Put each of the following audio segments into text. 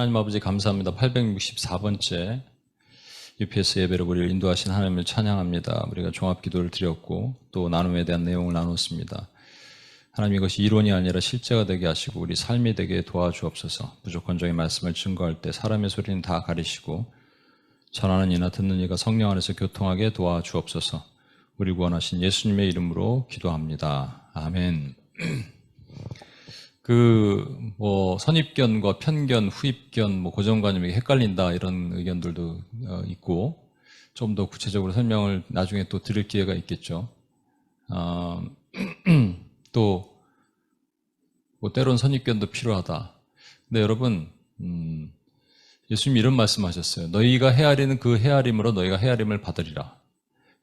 하나님 아버지 감사합니다. 864번째 UPS 예배로 우리를 인도하신 하나님을 찬양합니다. 우리가 종합기도를 드렸고 또 나눔에 대한 내용을 나눴습니다. 하나님, 이것이 이론이 아니라 실제가 되게 하시고 우리 삶이 되게 도와주옵소서. 무조건적인 말씀을 증거할 때 사람의 소리는 다 가리시고 전하는 이나 듣는 이가 성령 안에서 교통하게 도와주옵소서. 우리 구원하신 예수님의 이름으로 기도합니다. 아멘. 선입견과 편견, 후입견, 고정관념이 헷갈린다 이런 의견들도 있고, 좀 더 구체적으로 설명을 나중에 또 드릴 기회가 있겠죠. 또 때론 선입견도 필요하다. 근데 여러분, 예수님이 이런 말씀하셨어요. 너희가 헤아리는 그 헤아림으로 너희가 헤아림을 받으리라.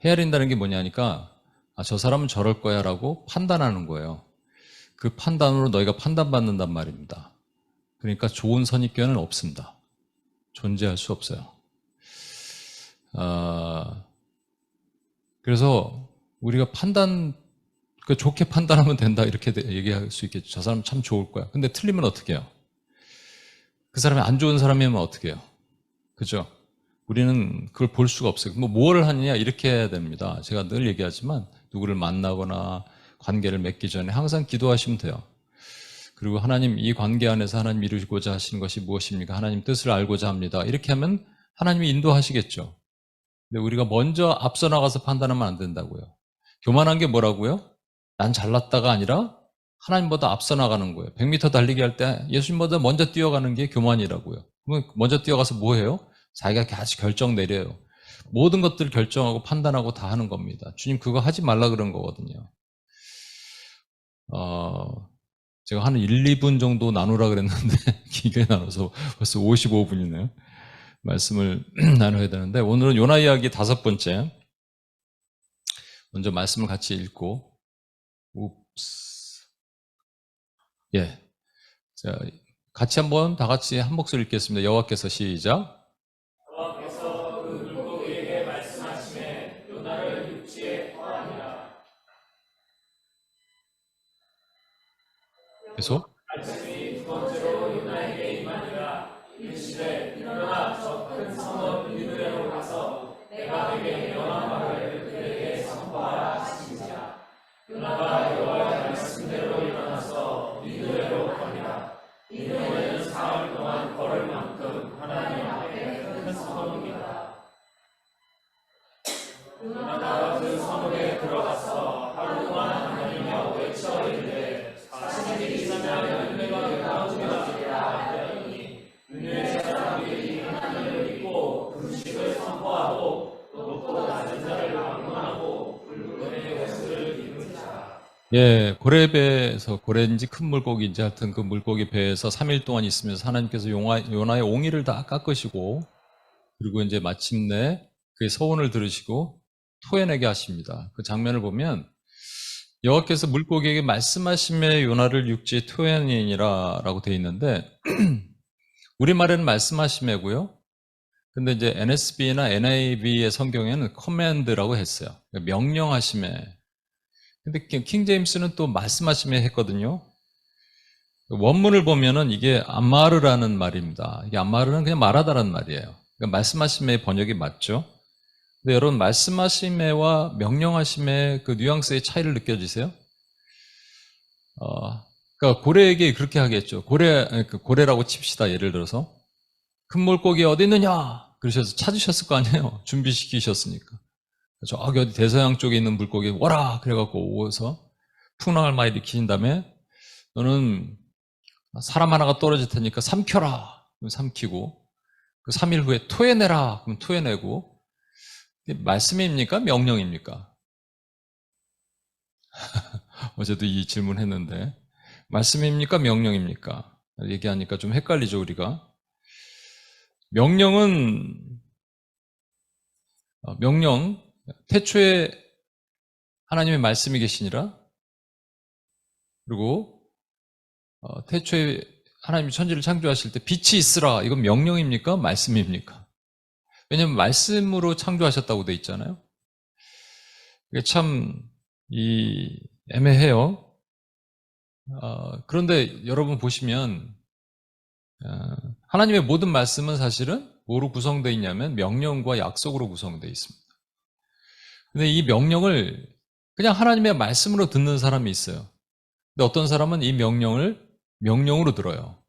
헤아린다는 게 뭐냐니까, 저 사람은 저럴 거야 라고 판단하는 거예요. 그 판단으로 너희가 판단받는단 말입니다. 그러니까 좋은 선입견은 없습니다. 존재할 수 없어요. 그래서 우리가 좋게 판단하면 된다 이렇게 얘기할 수 있겠죠. 저 사람 참 좋을 거야. 근데 틀리면 어떻게 해요? 그 사람이 안 좋은 사람이면 어떻게 해요? 그죠? 우리는 그걸 볼 수가 없어요. 뭘 하느냐 이렇게 해야 됩니다. 제가 늘 얘기하지만 누구를 만나거나 관계를 맺기 전에 항상 기도하시면 돼요. 그리고 하나님, 이 관계 안에서 하나님 이루고자 하시는 것이 무엇입니까? 하나님 뜻을 알고자 합니다. 이렇게 하면 하나님이 인도하시겠죠. 근데 우리가 먼저 앞서 나가서 판단하면 안 된다고요. 교만한 게 뭐라고요? 난 잘났다가 아니라 하나님보다 앞서 나가는 거예요. 100m 달리기 할 때 예수님보다 먼저 뛰어가는 게 교만이라고요. 그러면 먼저 뛰어가서 뭐 해요? 자기가 같이 결정 내려요. 모든 것들을 결정하고 판단하고 다 하는 겁니다. 주님 그거 하지 말라 그런 거거든요. 제가 한 1, 2분 정도 나누라 그랬는데 길게 나눠서 벌써 55분이네요. 말씀을 나눠야 되는데, 오늘은 요나 이야기 5번째. 먼저 말씀을 같이 읽고, 예. 자, 같이 한번 다 같이 한 목소리 읽겠습니다. 여호와께서 시작. 여호와께서 그 물고기에게 말씀하시매 요나를 육지에 토하니라. 계속. 말씀이 두 번째로 요나에게 임하니라. 이르시되 일어나 저 큰 성읍 니느웨로 가서 내가 내게 명한 바를 그에게 선포하라 하시니라. 요나가 여호와의 말씀대로 일어나서 니느웨로 가니라. 니느웨는 사흘 동안 걸을 만큼 하나님 앞에 큰 성읍이다. 요나가 그 성읍에 들어가서 하루 동안 하나님여 외쳐 이르되 40일이 지나면 니느웨가 무너지리라 하더니 니느웨 사람들이 하나님을 믿고 금식을 선포하고 높고 낮은 자를 방문하고 붉은 옷을 입은 자. 예, 고래배에서, 고래인지 큰 물고기인지 하여튼 그 물고기 배에서 3일 동안 있으면서 하나님께서 요나의 옹이를 다 깎으시고, 그리고 이제 마침내 그의 서원을 들으시고 토해내게 하십니다. 그 장면을 보면 여호와께서 물고기에게 말씀하심에 요나를 육지에 토해내니라 라고 되어 있는데, 우리말에는 말씀하심에고요. 근데 이제 NSB나 NIV의 성경에는 커맨드라고 했어요. 명령하심에. 근데 킹제임스는 또 말씀하심에 했거든요. 원문을 보면은 이게 암마르라는 말입니다. 이게 암마르는 그냥 말하다라는 말이에요. 그러니까 말씀하심의 번역이 맞죠. 근데 여러분, 말씀하심에와 명령하심의 그 뉘앙스의 차이를 느껴지세요? 그러니까 고래에게 그렇게 하겠죠. 고래라고 칩시다. 예를 들어서 큰 물고기 어디 있느냐? 그러셔서 찾으셨을 거 아니에요. 준비시키셨으니까. 저기 어디 대서양 쪽에 있는 물고기 와라! 그래갖고 오서 풍랑을 많이 일으키신 다음에 너는 사람 하나가 떨어질 테니까 삼켜라! 그럼 삼키고 그 3일 후에 토해내라! 그럼 토해내고. 말씀입니까? 명령입니까? 어제도 이 질문 했는데 말씀입니까? 명령입니까? 얘기하니까 좀 헷갈리죠, 우리가. 명령, 태초에 하나님의 말씀이 계시니라. 그리고 태초에 하나님이 천지를 창조하실 때 빛이 있으라. 이건 명령입니까? 말씀입니까? 왜냐하면 말씀으로 창조하셨다고 돼 있잖아요. 이게 참 애매해요. 그런데 여러분 보시면 하나님의 모든 말씀은 사실은 뭐로 구성되어 있냐면 명령과 약속으로 구성되어 있습니다. 근데 이 명령을 그냥 하나님의 말씀으로 듣는 사람이 있어요. 근데 어떤 사람은 이 명령을 명령으로 들어요.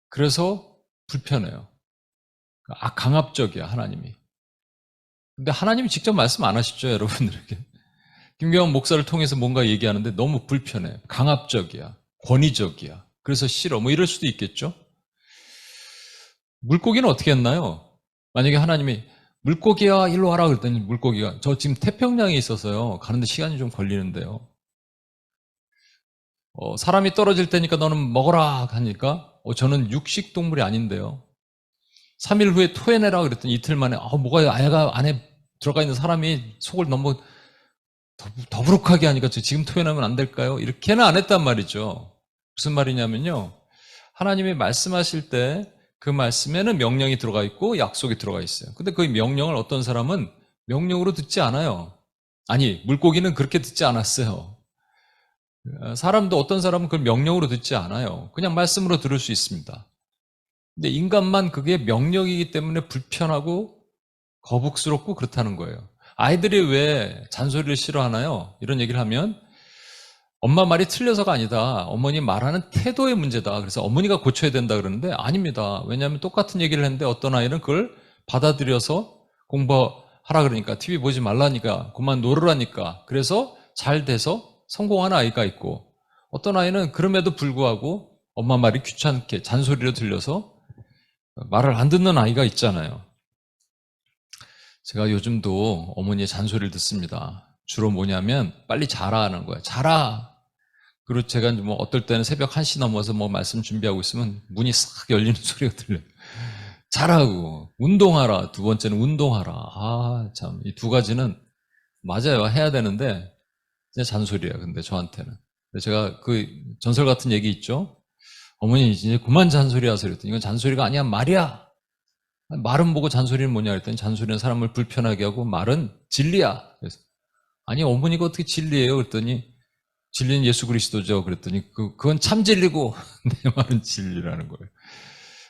그래서 불편해요. 강압적이야, 하나님이. 근데 하나님이 직접 말씀 안 하시죠, 여러분들에게. 김경원 목사를 통해서 뭔가 얘기하는데 너무 불편해. 강압적이야. 권위적이야. 그래서 싫어. 뭐 이럴 수도 있겠죠? 물고기는 어떻게 했나요? 만약에 하나님이 물고기야 일로 와라 그랬더니 물고기가 저 지금 태평양에 있어서요. 가는데 시간이 좀 걸리는데요. 사람이 떨어질 테니까 너는 먹어라 하니까 저는 육식 동물이 아닌데요. 3일 후에 토해내라 그랬더니 이틀 만에 뭐가 아예가 안에 들어가 있는 사람이 속을 너무 더부룩하게 하니까 지금 토해내면 안 될까요? 이렇게는 안 했단 말이죠. 무슨 말이냐면요. 하나님이 말씀하실 때 그 말씀에는 명령이 들어가 있고 약속이 들어가 있어요. 근데 그 명령을 어떤 사람은 명령으로 듣지 않아요. 아니, 물고기는 그렇게 듣지 않았어요. 사람도 어떤 사람은 그걸 명령으로 듣지 않아요. 그냥 말씀으로 들을 수 있습니다. 근데 인간만 그게 명령이기 때문에 불편하고 거북스럽고 그렇다는 거예요. 아이들이 왜 잔소리를 싫어하나요? 이런 얘기를 하면 엄마 말이 틀려서가 아니다. 어머니 말하는 태도의 문제다. 그래서 어머니가 고쳐야 된다 그러는데 아닙니다. 왜냐하면 똑같은 얘기를 했는데 어떤 아이는 그걸 받아들여서 공부하라 그러니까 TV 보지 말라니까 그만 놀으라니까 그래서 잘 돼서 성공한 아이가 있고 어떤 아이는 그럼에도 불구하고 엄마 말이 귀찮게 잔소리로 들려서 말을 안 듣는 아이가 있잖아요. 제가 요즘도 어머니의 잔소리를 듣습니다. 주로 뭐냐면 빨리 자라 하는 거예요. 자라. 그리고 제가 뭐 어떨 때는 새벽 1시 넘어서 뭐 말씀 준비하고 있으면 문이 싹 열리는 소리가 들려요. 자라고. 운동하라. 두 번째는 운동하라. 참. 이 두 가지는 맞아요. 해야 되는데 진짜 잔소리야. 근데 저한테는. 제가 그 전설 같은 얘기 있죠. 어머니 이제 그만 잔소리 하세요. 그랬더니 이건 잔소리가 아니야. 말이야. 말은 보고 잔소리는 뭐냐 그랬더니 잔소리는 사람을 불편하게 하고 말은 진리야. 그래서 아니 어머니가 어떻게 진리예요? 그랬더니 진리는 예수 그리스도죠. 그랬더니 그건 참 진리고 내 말은 진리라는 거예요.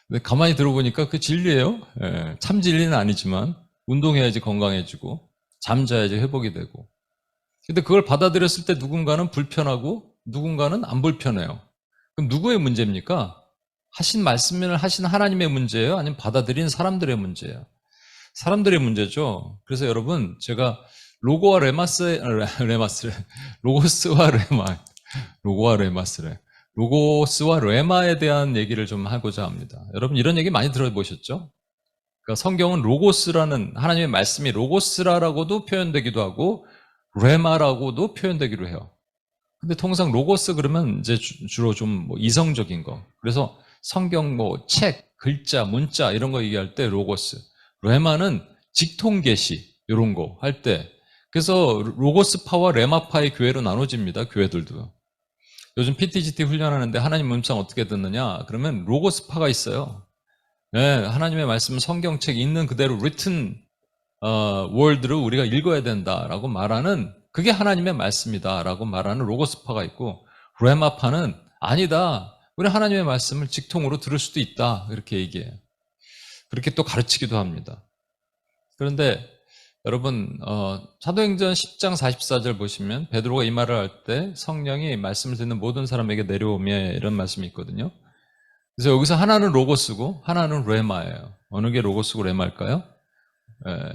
근데 가만히 들어보니까 그 진리예요. 예, 참 진리는 아니지만 운동해야지 건강해지고 잠자야지 회복이 되고. 근데 그걸 받아들였을 때 누군가는 불편하고 누군가는 안 불편해요. 그럼 누구의 문제입니까? 하신 말씀을 하신 하나님의 문제예요? 아니면 받아들인 사람들의 문제예요? 사람들의 문제죠. 그래서 여러분 제가 로고와 로고스와 레마에 대한 얘기를 좀 하고자 합니다. 여러분 이런 얘기 많이 들어보셨죠? 그러니까 성경은 로고스라는 하나님의 말씀이 로고스라고도 표현되기도 하고 레마라고도 표현되기도 해요. 근데 통상 로고스 그러면 이제 주로 좀 뭐 이성적인 거. 그래서 성경 뭐 책, 글자, 문자 이런 거 얘기할 때 로고스. 레마는 직통계시 이런 거 할 때. 그래서 로고스파와 레마파의 교회로 나눠집니다. 교회들도. 요즘 PTGT 훈련하는데 하나님 음성 어떻게 듣느냐? 그러면 로고스파가 있어요. 네, 하나님의 말씀 성경책 있는 그대로 written word를 우리가 읽어야 된다라고 말하는 그게 하나님의 말씀이다라고 말하는 로고스파가 있고 레마파는 아니다. 우리 하나님의 말씀을 직통으로 들을 수도 있다. 이렇게 얘기해요. 그렇게 또 가르치기도 합니다. 그런데 여러분 사도행전 10장 44절 보시면 베드로가 이 말을 할 때 성령이 말씀을 듣는 모든 사람에게 내려오며 이런 말씀이 있거든요. 그래서 여기서 하나는 로고스고 하나는 레마예요. 어느 게 로고스고 레마일까요?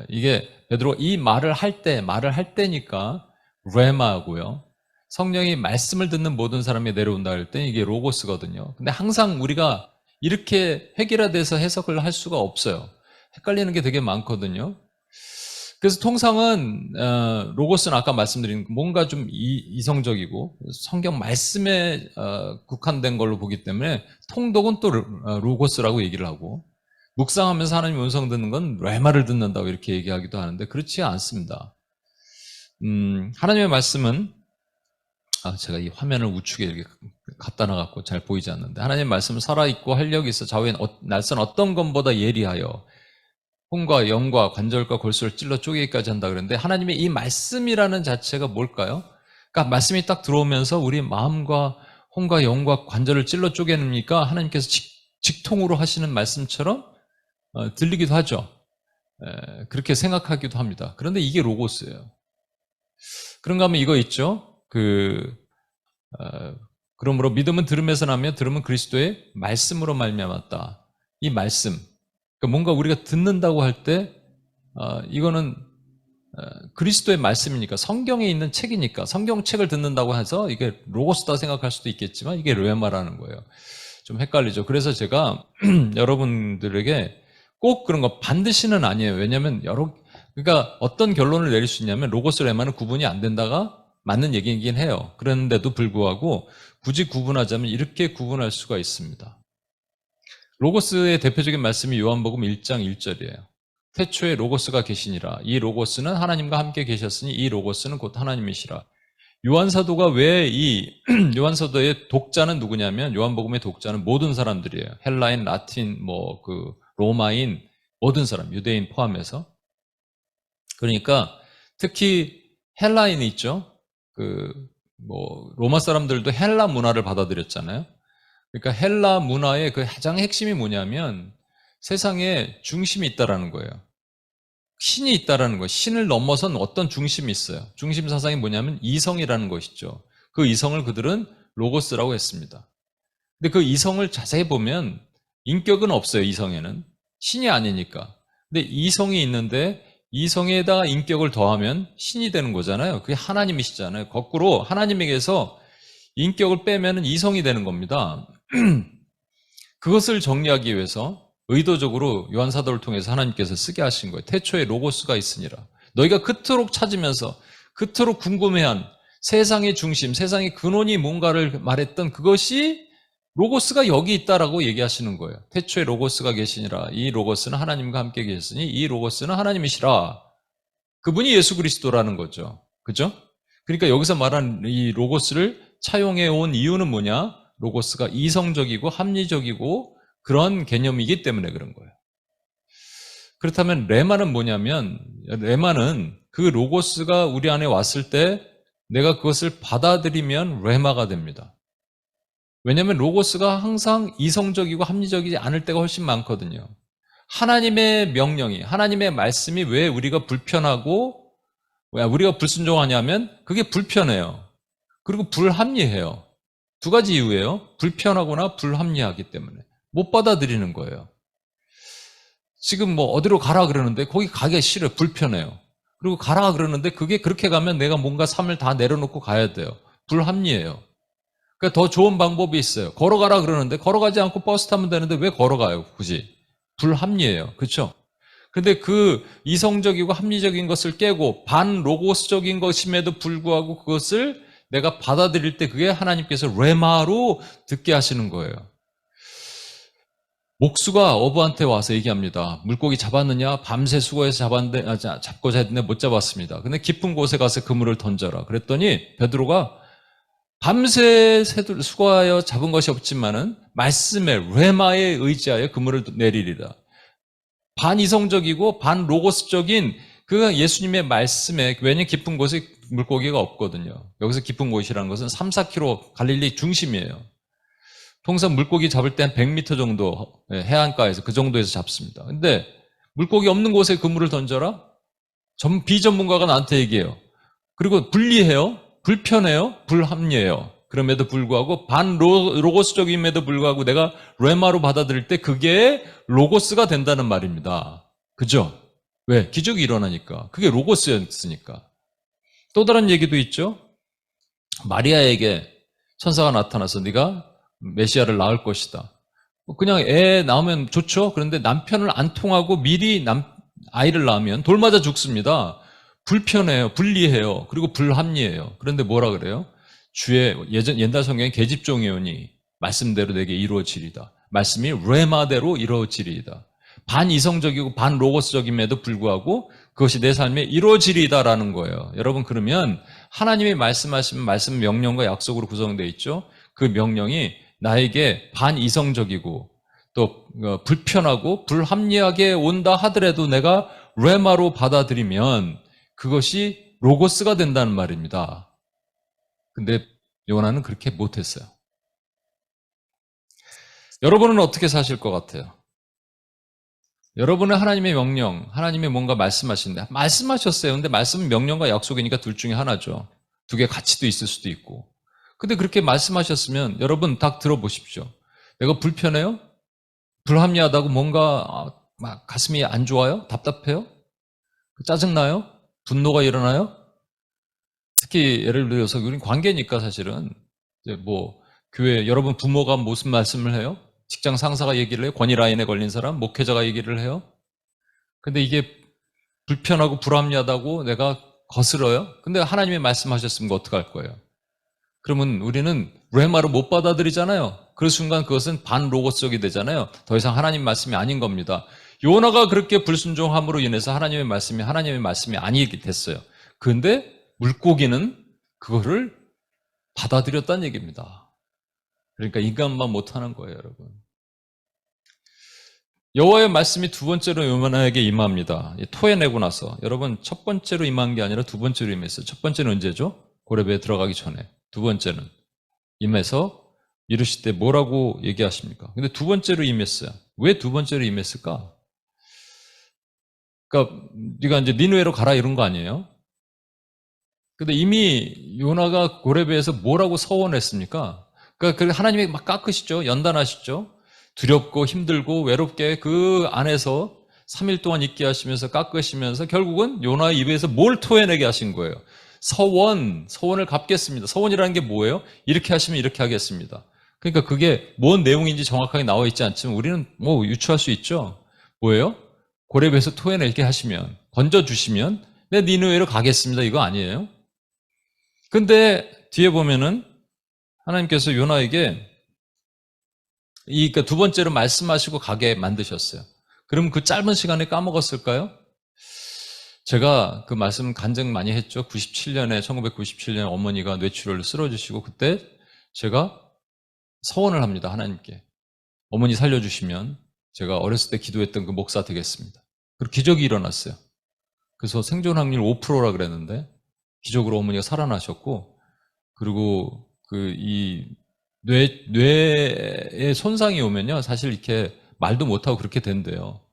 이게 베드로가 이 말을 할 때니까 레마고요. 성령이 말씀을 듣는 모든 사람이 내려온다 할 때 이게 로고스거든요. 근데 항상 우리가 이렇게 획일화돼서 해석을 할 수가 없어요. 헷갈리는 게 되게 많거든요. 그래서 통상은 로고스는 아까 말씀드린 뭔가 좀 이성적이고 성경 말씀에 국한된 걸로 보기 때문에 통독은 또 로고스라고 얘기를 하고 묵상하면서 하나님 음성 듣는 건 레마를 듣는다고 이렇게 얘기하기도 하는데 그렇지 않습니다. 하나님의 말씀은 제가 이 화면을 우측에 이렇게 갖다 놔갖고 잘 보이지 않는데 하나님의 말씀은 살아있고 활력이 있어 좌우에 날선 어떤 것보다 예리하여 혼과 영과 관절과 골수를 찔러 쪼개기까지 한다 그랬는데 하나님의 이 말씀이라는 자체가 뭘까요? 그러니까 말씀이 딱 들어오면서 우리 마음과 혼과 영과 관절을 찔러 쪼개니까 하나님께서 직통으로 하시는 말씀처럼 들리기도 하죠. 그렇게 생각하기도 합니다. 그런데 이게 로고스예요. 그런가 하면 이거 있죠. 그러므로 믿음은 들음에서 나며 들음은 그리스도의 말씀으로 말미암았다. 이 말씀, 그러니까 뭔가 우리가 듣는다고 할 때 이거는 그리스도의 말씀이니까, 성경에 있는 책이니까, 성경책을 듣는다고 해서 이게 로고스다 생각할 수도 있겠지만 이게 레마라는 거예요. 좀 헷갈리죠. 그래서 제가 여러분들에게 꼭 그런 거 반드시는 아니에요. 왜냐하면 그러니까 어떤 결론을 내릴 수 있냐면 로고스 레마는 구분이 안 된다가 맞는 얘기이긴 해요. 그런데도 불구하고 굳이 구분하자면 이렇게 구분할 수가 있습니다. 로고스의 대표적인 말씀이 요한복음 1장 1절이에요. 태초에 로고스가 계시니라. 이 로고스는 하나님과 함께 계셨으니 이 로고스는 곧 하나님이시라. 요한사도가 왜 요한사도의 독자는 누구냐면, 요한복음의 독자는 모든 사람들이에요. 헬라인, 라틴, 로마인, 모든 사람, 유대인 포함해서. 그러니까 특히 헬라인이 있죠. 로마 사람들도 헬라 문화를 받아들였잖아요. 그러니까 헬라 문화의 그 가장 핵심이 뭐냐면 세상에 중심이 있다라는 거예요. 신이 있다라는 거예요. 신을 넘어선 어떤 중심이 있어요. 중심 사상이 뭐냐면 이성이라는 것이죠. 그 이성을 그들은 로고스라고 했습니다. 근데 그 이성을 자세히 보면 인격은 없어요. 이성에는. 신이 아니니까. 근데 이성이 있는데 이성에다가 인격을 더하면 신이 되는 거잖아요. 그게 하나님이시잖아요. 거꾸로 하나님에게서 인격을 빼면 이성이 되는 겁니다. 그것을 정리하기 위해서 의도적으로 요한사도를 통해서 하나님께서 쓰게 하신 거예요. 태초에 로고스가 있으니라. 너희가 그토록 찾으면서 그토록 궁금해한 세상의 중심, 세상의 근원이 뭔가를 말했던 그것이 로고스가 여기 있다라고 얘기하시는 거예요. 태초에 로고스가 계시니라. 이 로고스는 하나님과 함께 계셨으니 이 로고스는 하나님이시라. 그분이 예수 그리스도라는 거죠. 그죠? 그러니까 여기서 말한 이 로고스를 차용해 온 이유는 뭐냐? 로고스가 이성적이고 합리적이고 그런 개념이기 때문에 그런 거예요. 그렇다면 레마는 뭐냐면, 레마는 그 로고스가 우리 안에 왔을 때 내가 그것을 받아들이면 레마가 됩니다. 왜냐하면 로고스가 항상 이성적이고 합리적이지 않을 때가 훨씬 많거든요. 하나님의 명령이, 하나님의 말씀이 왜 우리가 불편하고 왜 우리가 불순종하냐면 그게 불편해요. 그리고 불합리해요. 두 가지 이유예요. 불편하거나 불합리하기 때문에 못 받아들이는 거예요. 지금 어디로 가라 그러는데 거기 가기가 싫어요. 불편해요. 그리고 가라 그러는데 그게 그렇게 가면 내가 뭔가 삶을 다 내려놓고 가야 돼요. 불합리해요. 그러니까 더 좋은 방법이 있어요. 걸어가라 그러는데 걸어가지 않고 버스 타면 되는데 왜 걸어가요? 굳이. 불합리해요. 그렇죠? 근데 그 이성적이고 합리적인 것을 깨고 반로고스적인 것임에도 불구하고 그것을 내가 받아들일 때 그게 하나님께서 레마로 듣게 하시는 거예요. 목수가 어부한테 와서 얘기합니다. 물고기 잡았느냐? 밤새 수고해서 잡고자 했는데 못 잡았습니다. 근데 깊은 곳에 가서 그물을 던져라. 그랬더니 베드로가 밤새 수고하여 잡은 것이 없지만은 말씀에 레마에 의지하여 그물을 내리리라. 반이성적이고 반로고스적인 그 예수님의 말씀에, 왜냐하면 깊은 곳에 물고기가 없거든요. 여기서 깊은 곳이라는 것은 3, 4km 갈릴리 중심이에요. 통상 물고기 잡을 때 한 100m 정도 해안가에서 그 정도에서 잡습니다. 근데 물고기 없는 곳에 그물을 던져라? 비전문가가 나한테 얘기해요. 그리고 불리해요. 불편해요. 불합리해요. 그럼에도 불구하고 반로고스적임에도 불구하고 내가 레마로 받아들일 때 그게 로고스가 된다는 말입니다. 그죠? 왜? 기적이 일어나니까. 그게 로고스였으니까. 또 다른 얘기도 있죠. 마리아에게 천사가 나타나서 네가 메시아를 낳을 것이다. 그냥 애 낳으면 좋죠. 그런데 남편을 안 통하고 미리 아이를 낳으면 돌 맞아 죽습니다. 불편해요. 불리해요. 그리고 불합리해요. 그런데 뭐라 그래요? 주의 옛날 성경에 계집종이오니 말씀대로 내게 이루어지리다. 말씀이 레마대로 이루어지리이다. 반이성적이고 반로고스적임에도 불구하고 그것이 내 삶에 이루어지리다라는 거예요. 여러분, 그러면 하나님이 말씀하시면 말씀 명령과 약속으로 구성되어 있죠. 그 명령이 나에게 반이성적이고 또 불편하고 불합리하게 온다 하더라도 내가 레마로 받아들이면 그것이 로고스가 된다는 말입니다. 근데 요나는 그렇게 못했어요. 여러분은 어떻게 사실 것 같아요? 여러분은 하나님의 명령, 하나님이 뭔가 말씀하신데, 말씀하셨어요. 근데 말씀은 명령과 약속이니까 둘 중에 하나죠. 두 개 가치도 있을 수도 있고. 근데 그렇게 말씀하셨으면 여러분 딱 들어보십시오. 내가 불편해요? 불합리하다고 뭔가 막 가슴이 안 좋아요? 답답해요? 짜증나요? 분노가 일어나요? 특히 예를 들어서 우린 관계니까 사실은 이제 뭐 교회 여러분 부모가 무슨 말씀을 해요? 직장 상사가 얘기를 해요? 권위 라인에 걸린 사람, 목회자가 얘기를 해요? 근데 이게 불편하고 불합리하다고 내가 거스러요? 근데 하나님이 말씀하셨으면 어떡할 거예요? 그러면 우리는 레마를 못 받아들이잖아요. 그 순간 그것은 반로고적이 되잖아요. 더 이상 하나님 말씀이 아닌 겁니다. 요나가 그렇게 불순종함으로 인해서 하나님의 말씀이 아니게 됐어요. 그런데 물고기는 그거를 받아들였다는 얘기입니다. 그러니까 인간만 못하는 거예요, 여러분. 여호와의 말씀이 두 번째로 요나에게 임합니다. 토해내고 나서 여러분 첫 번째로 임한 게 아니라 두 번째로 임했어요. 첫 번째는 언제죠? 고레베에 들어가기 전에. 두 번째는 임해서 이르실 때 뭐라고 얘기하십니까? 근데 두 번째로 임했어요. 왜 두 번째로 임했을까? 그러니까 네가 이제 니느웨로 가라 이런 거 아니에요? 근데 이미 요나가 고레베에서 뭐라고 서원했습니까? 그러니까 하나님이 막 깎으시죠. 연단하시죠. 두렵고 힘들고 외롭게 그 안에서 3일 동안 있게 하시면서 깎으시면서 결국은 요나의 입에서 뭘 토해내게 하신 거예요. 서원을 갚겠습니다. 서원이라는 게 뭐예요? 이렇게 하시면 이렇게 하겠습니다. 그러니까 그게 뭔 내용인지 정확하게 나와 있지 않지만 우리는 뭐 유추할 수 있죠. 뭐예요? 고레베에서 토해내게 하시면, 건져주시면 내 니느웨로 가겠습니다. 이거 아니에요? 근데 뒤에 보면은 하나님께서 요나에게 그러니까 두 번째로 말씀하시고 가게 만드셨어요. 그럼 그 짧은 시간에 까먹었을까요? 제가 그 말씀 간증 많이 했죠. 1997년에 어머니가 뇌출혈로 쓰러지시고 그때 제가 서원을 합니다. 하나님께. 어머니 살려주시면 제가 어렸을 때 기도했던 그 목사 되겠습니다. 그리고 기적이 일어났어요. 그래서 생존 확률 5%라 그랬는데 기적으로 어머니가 살아나셨고 그리고 이 뇌에 손상이 오면요. 사실 이렇게 말도 못하고 그렇게 된대요.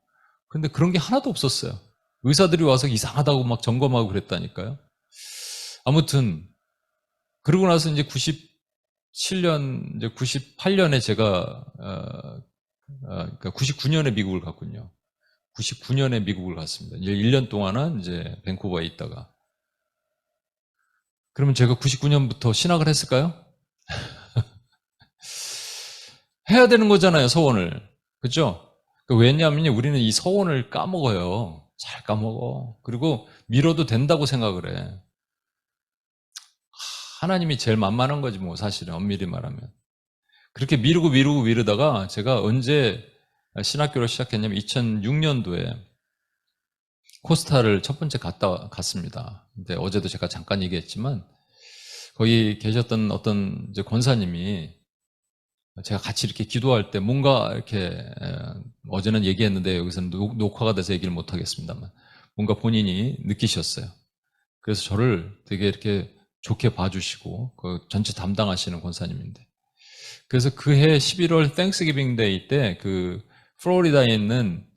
근데 그런 게 하나도 없었어요. 의사들이 와서 이상하다고 막 점검하고 그랬다니까요. 아무튼, 그러고 나서 이제 98년에 제가, 그러니까 99년에 미국을 갔군요. 99년에 미국을 갔습니다. 이제 1년 동안은 이제 밴쿠버에 있다가. 그러면 제가 99년부터 신학을 했을까요? 해야 되는 거잖아요, 서원을. 그죠? 왜냐하면 우리는 이 서원을 까먹어요. 잘 까먹어. 그리고 미뤄도 된다고 생각을 해. 하나님이 제일 만만한 거지 뭐 사실은 엄밀히 말하면. 그렇게 미루다가 제가 언제 신학교를 시작했냐면 2006년도에 코스타를 첫 번째 갔습니다. 근데 어제도 제가 잠깐 얘기했지만 거기 계셨던 어떤 이제 권사님이 제가 같이 이렇게 기도할 때 뭔가 이렇게 어제는 얘기했는데 여기서는 녹화가 돼서 얘기를 못 하겠습니다만 뭔가 본인이 느끼셨어요. 그래서 저를 되게 이렇게 좋게 봐주시고 그 전체 담당하시는 권사님인데 그래서 그해 11월 땡스기빙 데이 때 그 플로리다에 있는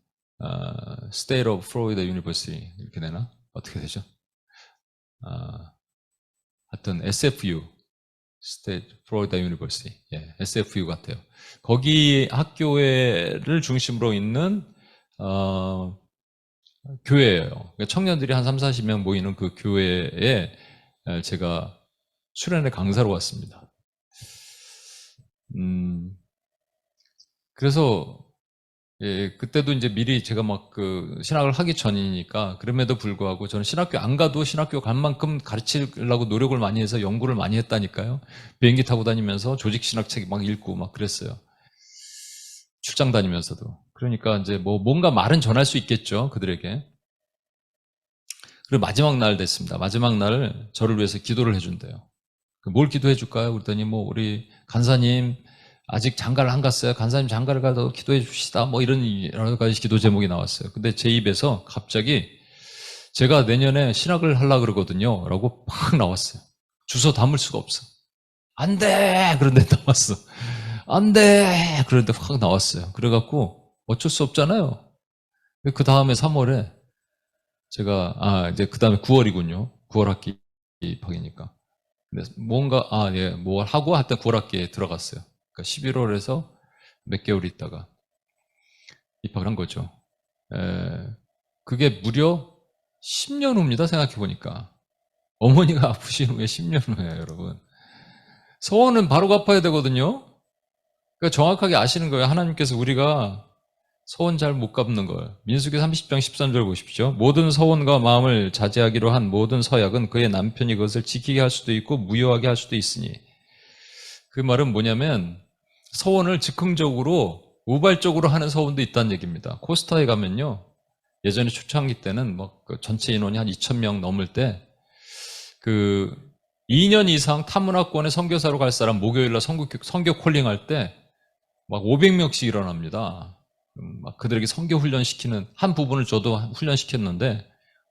State of Florida University 이렇게 되나? 어떻게 되죠? 하여튼 SFU State Florida University, SFU 같아요. 거기 학교를 중심으로 있는 교회예요. 그러니까 청년들이 한 3, 40명 모이는 그 교회에 제가 수련회 강사로 왔습니다. 그래서 그때도 이제 미리 제가 막 그 신학을 하기 전이니까 그럼에도 불구하고 저는 신학교 안 가도 신학교 간 만큼 가르치려고 노력을 많이 해서 연구를 많이 했다니까요. 비행기 타고 다니면서 조직 신학 책 막 읽고 막 그랬어요. 출장 다니면서도. 그러니까 이제 뭐 뭔가 말은 전할 수 있겠죠, 그들에게. 그리고 마지막 날 됐습니다. 마지막 날 저를 위해서 기도를 해준대요. 뭘 기도해 줄까요? 그랬더니 뭐 우리 간사님 아직 장가를 안 갔어요. 간사님 장가를 가도 기도해 줍시다. 뭐 이런 여러 가지 기도 제목이 나왔어요. 근데 제 입에서 갑자기 제가 내년에 신학을 하려고 그러거든요. 라고 팍 나왔어요. 주워 담을 수가 없어. 안 돼! 그런데 나왔어. 안 돼! 그런데 확 나왔어요. 그래갖고 어쩔 수 없잖아요. 그 다음에 3월에 제가, 이제 그 다음에 9월이군요. 9월 학기 입학이니까. 근데 뭔가, 뭘 하고 하여튼 9월 학기에 들어갔어요. 그러니까 11월에서 몇 개월 있다가 입학을 한 거죠. 그게 무려 10년 후입니다. 생각해보니까. 어머니가 아프신 후에 10년 후예요, 여러분. 서원은 바로 갚아야 되거든요. 그러니까 정확하게 아시는 거예요. 하나님께서 우리가 서원 잘 못 갚는 걸. 민수기 30장 13절 보십시오. 모든 서원과 마음을 자제하기로 한 모든 서약은 그의 남편이 그것을 지키게 할 수도 있고 무효하게 할 수도 있으니. 그 말은 뭐냐면 서원을 즉흥적으로 우발적으로 하는 서원도 있다는 얘기입니다. 코스타에 가면요. 예전에 초창기 때는 그 전체 인원이 한 2,000명 넘을 때 2년 이상 타문화권에 선교사로 갈 사람 목요일날 선교 콜링할 때 막 500명씩 일어납니다. 막 그들에게 선교 훈련시키는 한 부분을 저도 훈련시켰는데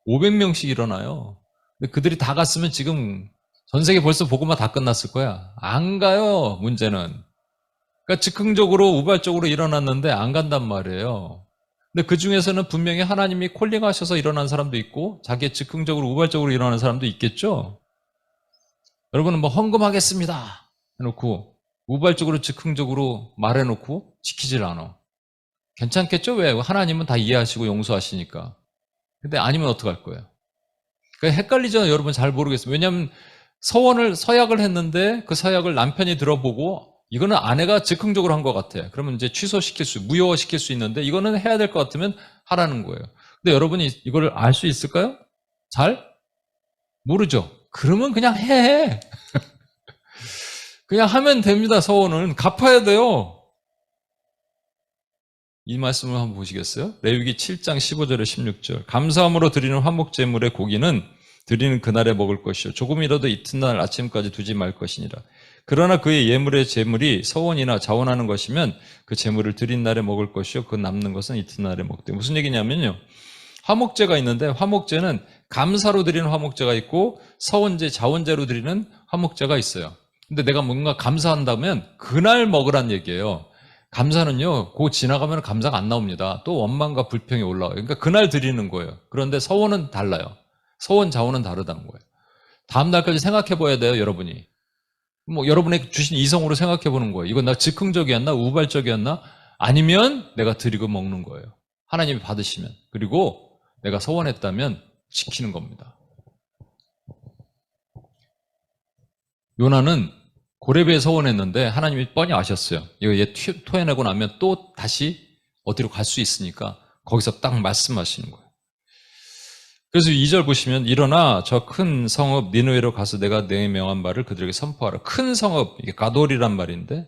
500명씩 일어나요. 근데 그들이 다 갔으면 지금 전 세계 벌써 복음화 다 끝났을 거야. 안 가요, 문제는. 그러니까 즉흥적으로 우발적으로 일어났는데 안 간단 말이에요. 근데 그 중에서는 분명히 하나님이 콜링하셔서 일어난 사람도 있고 자기 즉흥적으로 우발적으로 일어나는 사람도 있겠죠. 여러분은 뭐 헌금하겠습니다 해놓고 우발적으로 즉흥적으로 말해놓고 지키질 않아. 괜찮겠죠? 왜? 하나님은 다 이해하시고 용서하시니까. 근데 아니면 어떡할 거예요? 그러니까 헷갈리잖아요. 여러분 잘 모르겠어요. 왜냐하면 서약을 했는데 그 서약을 남편이 들어보고 이거는 아내가 즉흥적으로 한 것 같아. 그러면 이제 무효화시킬 수 있는데 이거는 해야 될 것 같으면 하라는 거예요. 근데 여러분이 이걸 알 수 있을까요? 잘? 모르죠. 그러면 그냥 해. 그냥 하면 됩니다. 서원은 갚아야 돼요. 이 말씀을 한번 보시겠어요? 레위기 7장 15절에 16절. 감사함으로 드리는 화목제물의 고기는 드리는 그날에 먹을 것이요 조금이라도 이튿날 아침까지 두지 말 것이니라. 그러나 그의 예물의 제물이 서원이나 자원하는 것이면 그 제물을 드린 날에 먹을 것이요 그 남는 것은 이튿날에 먹되. 무슨 얘기냐면요. 화목제가 있는데 화목제는 감사로 드리는 화목제가 있고 서원제, 자원제로 드리는 화목제가 있어요. 근데 내가 뭔가 감사한다면 그날 먹으란 얘기예요. 감사는요, 그 지나가면 감사가 안 나옵니다. 또 원망과 불평이 올라와요. 그러니까 그날 드리는 거예요. 그런데 서원은 달라요. 서원, 자원은 다르다는 거예요. 다음 날까지 생각해 봐야 돼요, 여러분이. 뭐 여러분의 주신 이성으로 생각해 보는 거예요. 이건 나 즉흥적이었나, 우발적이었나? 아니면 내가 드리고 먹는 거예요. 하나님이 받으시면. 그리고 내가 서원했다면 지키는 겁니다. 요나는 고레베에 서원했는데 하나님이 뻔히 아셨어요. 이거 얘 토해내고 나면 또 다시 어디로 갈 수 있으니까 거기서 딱 말씀하시는 거예요. 그래서 2절 보시면 일어나 저 큰 성읍 니느웨로 가서 내가 내 명한 말을 그들에게 선포하라. 큰 성읍, 이게 가돌이란 말인데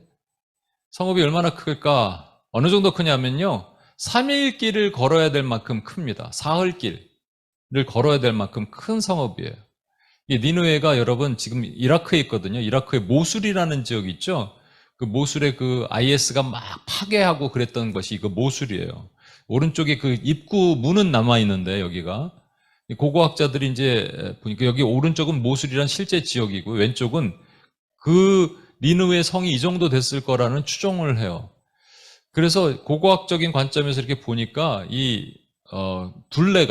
성읍이 얼마나 클까? 어느 정도 크냐면요. 3일 길을 걸어야 될 만큼 큽니다. 사흘 길을 걸어야 될 만큼 큰 성읍이에요. 이 니느웨가 여러분 지금 이라크에 있거든요. 이라크의 모술이라는 지역이 있죠. 그 모술에 그 IS가 막 파괴하고 그랬던 것이 그 모술이에요. 오른쪽에 그 입구 문은 남아 있는데 여기가 고고학자들이 이제 보니까 여기 오른쪽은 모술이란 실제 지역이고 왼쪽은 그 니느웨 성이 이 정도 됐을 거라는 추정을 해요. 그래서 고고학적인 관점에서 이렇게 보니까 이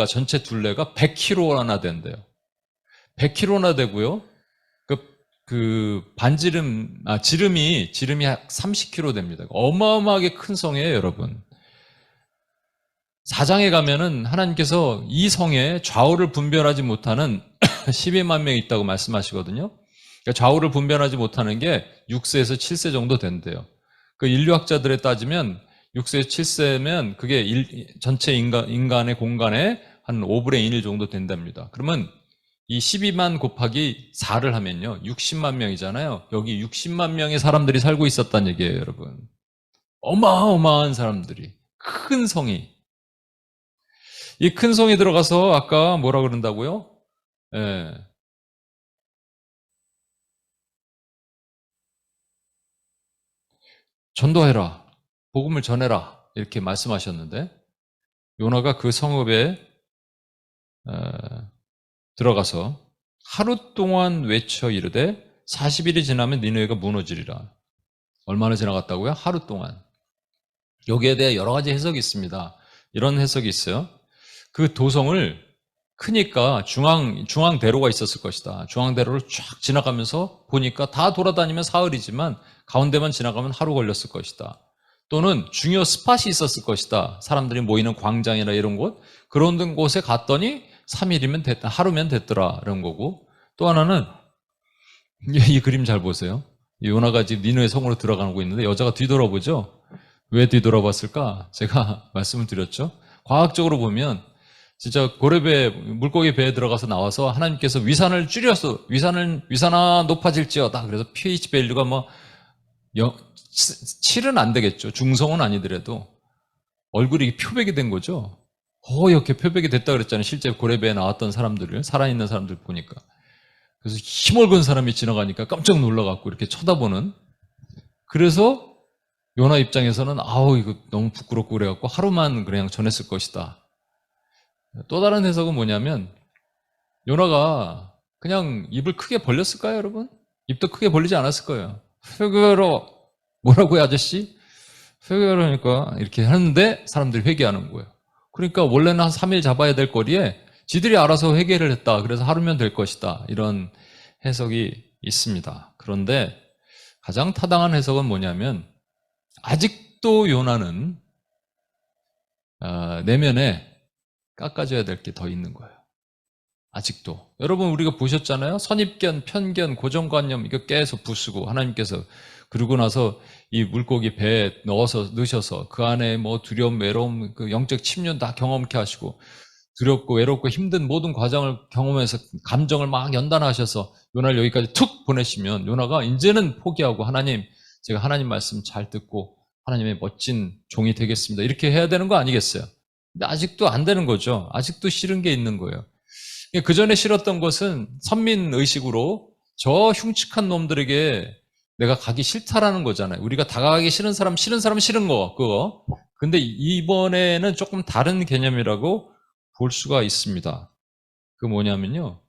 전체 둘레가 100km나 된대요. 100km나 되고요. 지름이 약 30km 됩니다. 어마어마하게 큰 성이에요, 여러분. 4장에 가면은 하나님께서 이 성에 좌우를 분별하지 못하는 12만 명이 있다고 말씀하시거든요. 그러니까 좌우를 분별하지 못하는 게 6세에서 7세 정도 된대요. 그 인류학자들에 따지면 6세, 7세면 그게 전체 인간의 공간의 한 5분의 1 정도 된답니다. 그러면 이 12만 곱하기 4를 하면요. 60만 명이잖아요. 여기 60만 명의 사람들이 살고 있었다는 얘기예요, 여러분. 어마어마한 사람들이. 큰 성이. 이 큰 성에 들어가서 아까 뭐라 그런다고요? 예. 전도해라. 복음을 전해라. 이렇게 말씀하셨는데 요나가 그 성읍에 들어가서 하루 동안 외쳐 이르되 40일이 지나면 니느웨가 무너지리라. 얼마나 지나갔다고요? 하루 동안. 여기에 대해 여러 가지 해석이 있습니다. 이런 해석이 있어요. 그 도성을 크니까 중앙대로가 있었을 것이다. 중앙대로를 쫙 지나가면서 보니까 다 돌아다니면 사흘이지만 가운데만 지나가면 하루 걸렸을 것이다. 또는 중요 스팟이 있었을 것이다. 사람들이 모이는 광장이나 이런 곳. 그런 곳에 갔더니 3일이면 됐다. 하루면 됐더라. 이런 거고. 또 하나는 이 그림 잘 보세요. 요나가 지금 니느웨 성으로 들어가고 있는데 여자가 뒤돌아보죠. 왜 뒤돌아봤을까? 제가 말씀을 드렸죠. 과학적으로 보면 진짜 고래배, 물고기 배에 들어가서 나와서 하나님께서 위산을 줄여서 위산아 높아질지어다. 그래서 pH 밸류가 뭐 7은 안 되겠죠. 중성은 아니더라도 얼굴이 표백이 된 거죠. 이렇게 표백이 됐다 그랬잖아요. 실제 고래배에 나왔던 사람들을, 살아있는 사람들 보니까. 그래서 힘없는 사람이 지나가니까 깜짝 놀라갖고 이렇게 쳐다보는. 그래서 요나 입장에서는 이거 너무 부끄럽고 그래갖고 하루만 그냥 전했을 것이다. 또 다른 해석은 뭐냐면 요나가 그냥 입을 크게 벌렸을까요, 여러분? 입도 크게 벌리지 않았을 거예요. 회개하러 뭐라고요, 아저씨? 회개하라니까 이렇게 하는데 사람들이 회개하는 거예요. 그러니까 원래는 한 3일 잡아야 될 거리에 지들이 알아서 회개를 했다. 그래서 하루면 될 것이다. 이런 해석이 있습니다. 그런데 가장 타당한 해석은 뭐냐면 아직도 요나는 내면에 깎아줘야 될 게 더 있는 거예요. 아직도. 여러분 우리가 보셨잖아요. 선입견, 편견, 고정관념 이거 깨서 부수고 하나님께서 그러고 나서 이 물고기 배에 넣으셔서 그 안에 뭐 두려움, 외로움, 그 영적 침륜 다 경험케 하시고 두렵고 외롭고 힘든 모든 과정을 경험해서 감정을 막 연단하셔서 요나를 여기까지 툭 보내시면 요나가 이제는 포기하고 하나님 제가 하나님 말씀 잘 듣고 하나님의 멋진 종이 되겠습니다. 이렇게 해야 되는 거 아니겠어요? 근데 아직도 안 되는 거죠. 아직도 싫은 게 있는 거예요. 그 전에 싫었던 것은 선민의식으로 저 흉측한 놈들에게 내가 가기 싫다라는 거잖아요. 우리가 다가가기 싫은 사람 싫은 거, 그거. 근데 이번에는 조금 다른 개념이라고 볼 수가 있습니다. 그 뭐냐면요.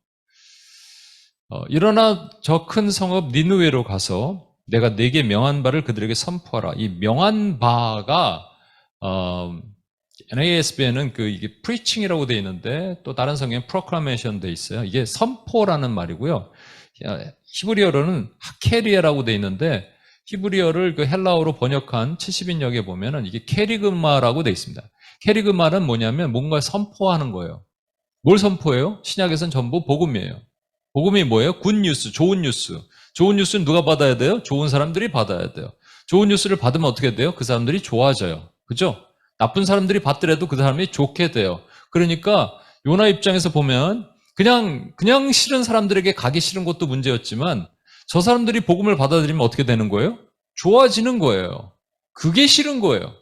일어나 저 큰 성읍 니느웨로 가서 내가 네게 명한 바를 그들에게 선포하라. 이 명한 바가, NASB에는 이게 preaching이라고 되어 있는데 또 다른 성경에 proclamation 되어 있어요. 이게 선포라는 말이고요. 히브리어로는 하케리아라고 되어 있는데 히브리어를 그 헬라어로 번역한 70인역에 보면은 이게 케리그마라고 되어 있습니다. 케리그마는 뭐냐면 뭔가 선포하는 거예요. 뭘 선포해요? 신약에서는 전부 복음이에요. 복음이 뭐예요? 굿뉴스, 좋은 뉴스. 좋은 뉴스는 누가 받아야 돼요? 좋은 사람들이 받아야 돼요. 좋은 뉴스를 받으면 어떻게 돼요? 그 사람들이 좋아져요. 그죠? 나쁜 사람들이 받더라도 그 사람이 좋게 돼요. 그러니까 요나 입장에서 보면 그냥 싫은 사람들에게 가기 싫은 것도 문제였지만 저 사람들이 복음을 받아들이면 어떻게 되는 거예요? 좋아지는 거예요. 그게 싫은 거예요.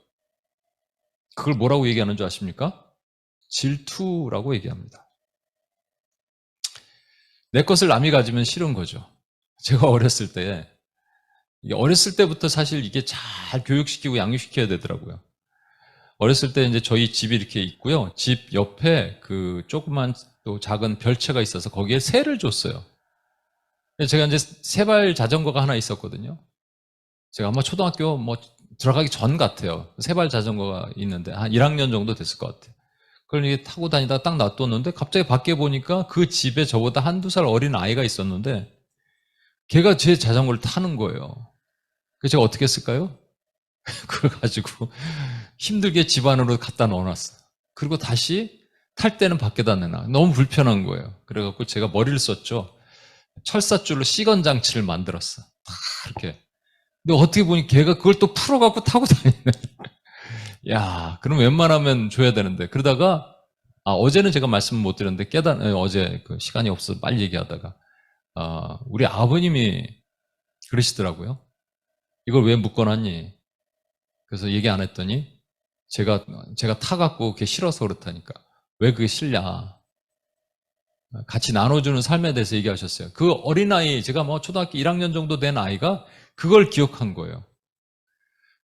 그걸 뭐라고 얘기하는 줄 아십니까? 질투라고 얘기합니다. 내 것을 남이 가지면 싫은 거죠. 제가 어렸을 때부터 사실 이게 잘 교육시키고 양육시켜야 되더라고요. 어렸을 때 이제 저희 집이 이렇게 있고요. 집 옆에 그 조그만 또 작은 별채가 있어서 거기에 새를 줬어요. 제가 이제 세발 자전거가 하나 있었거든요. 제가 아마 초등학교 들어가기 전 같아요. 세발 자전거가 있는데 한 1학년 정도 됐을 것 같아요. 그걸 이게 타고 다니다가 딱 놔뒀는데 갑자기 밖에 보니까 그 집에 저보다 한두 살 어린 아이가 있었는데 걔가 제 자전거를 타는 거예요. 그래서 제가 어떻게 했을까요? 그걸 가지고 힘들게 집 안으로 갖다 넣어놨어요. 그리고 다시 탈 때는 밖에다 내놔. 너무 불편한 거예요. 그래갖고 제가 머리를 썼죠. 철사줄로 시건 장치를 만들었어. 이렇게. 근데 어떻게 보니 걔가 그걸 또 풀어갖고 타고 다니네. 야, 그럼 웬만하면 줘야 되는데. 그러다가, 어제는 제가 말씀 못 드렸는데, 어제 그 시간이 없어서 빨리 얘기하다가, 우리 아버님이 그러시더라고요. 이걸 왜 묶어놨니? 그래서 얘기 안 했더니, 제가 타갖고 그게 싫어서 그렇다니까. 왜 그게 싫냐? 같이 나눠주는 삶에 대해서 얘기하셨어요. 그 어린아이, 제가 초등학교 1학년 정도 된 아이가 그걸 기억한 거예요.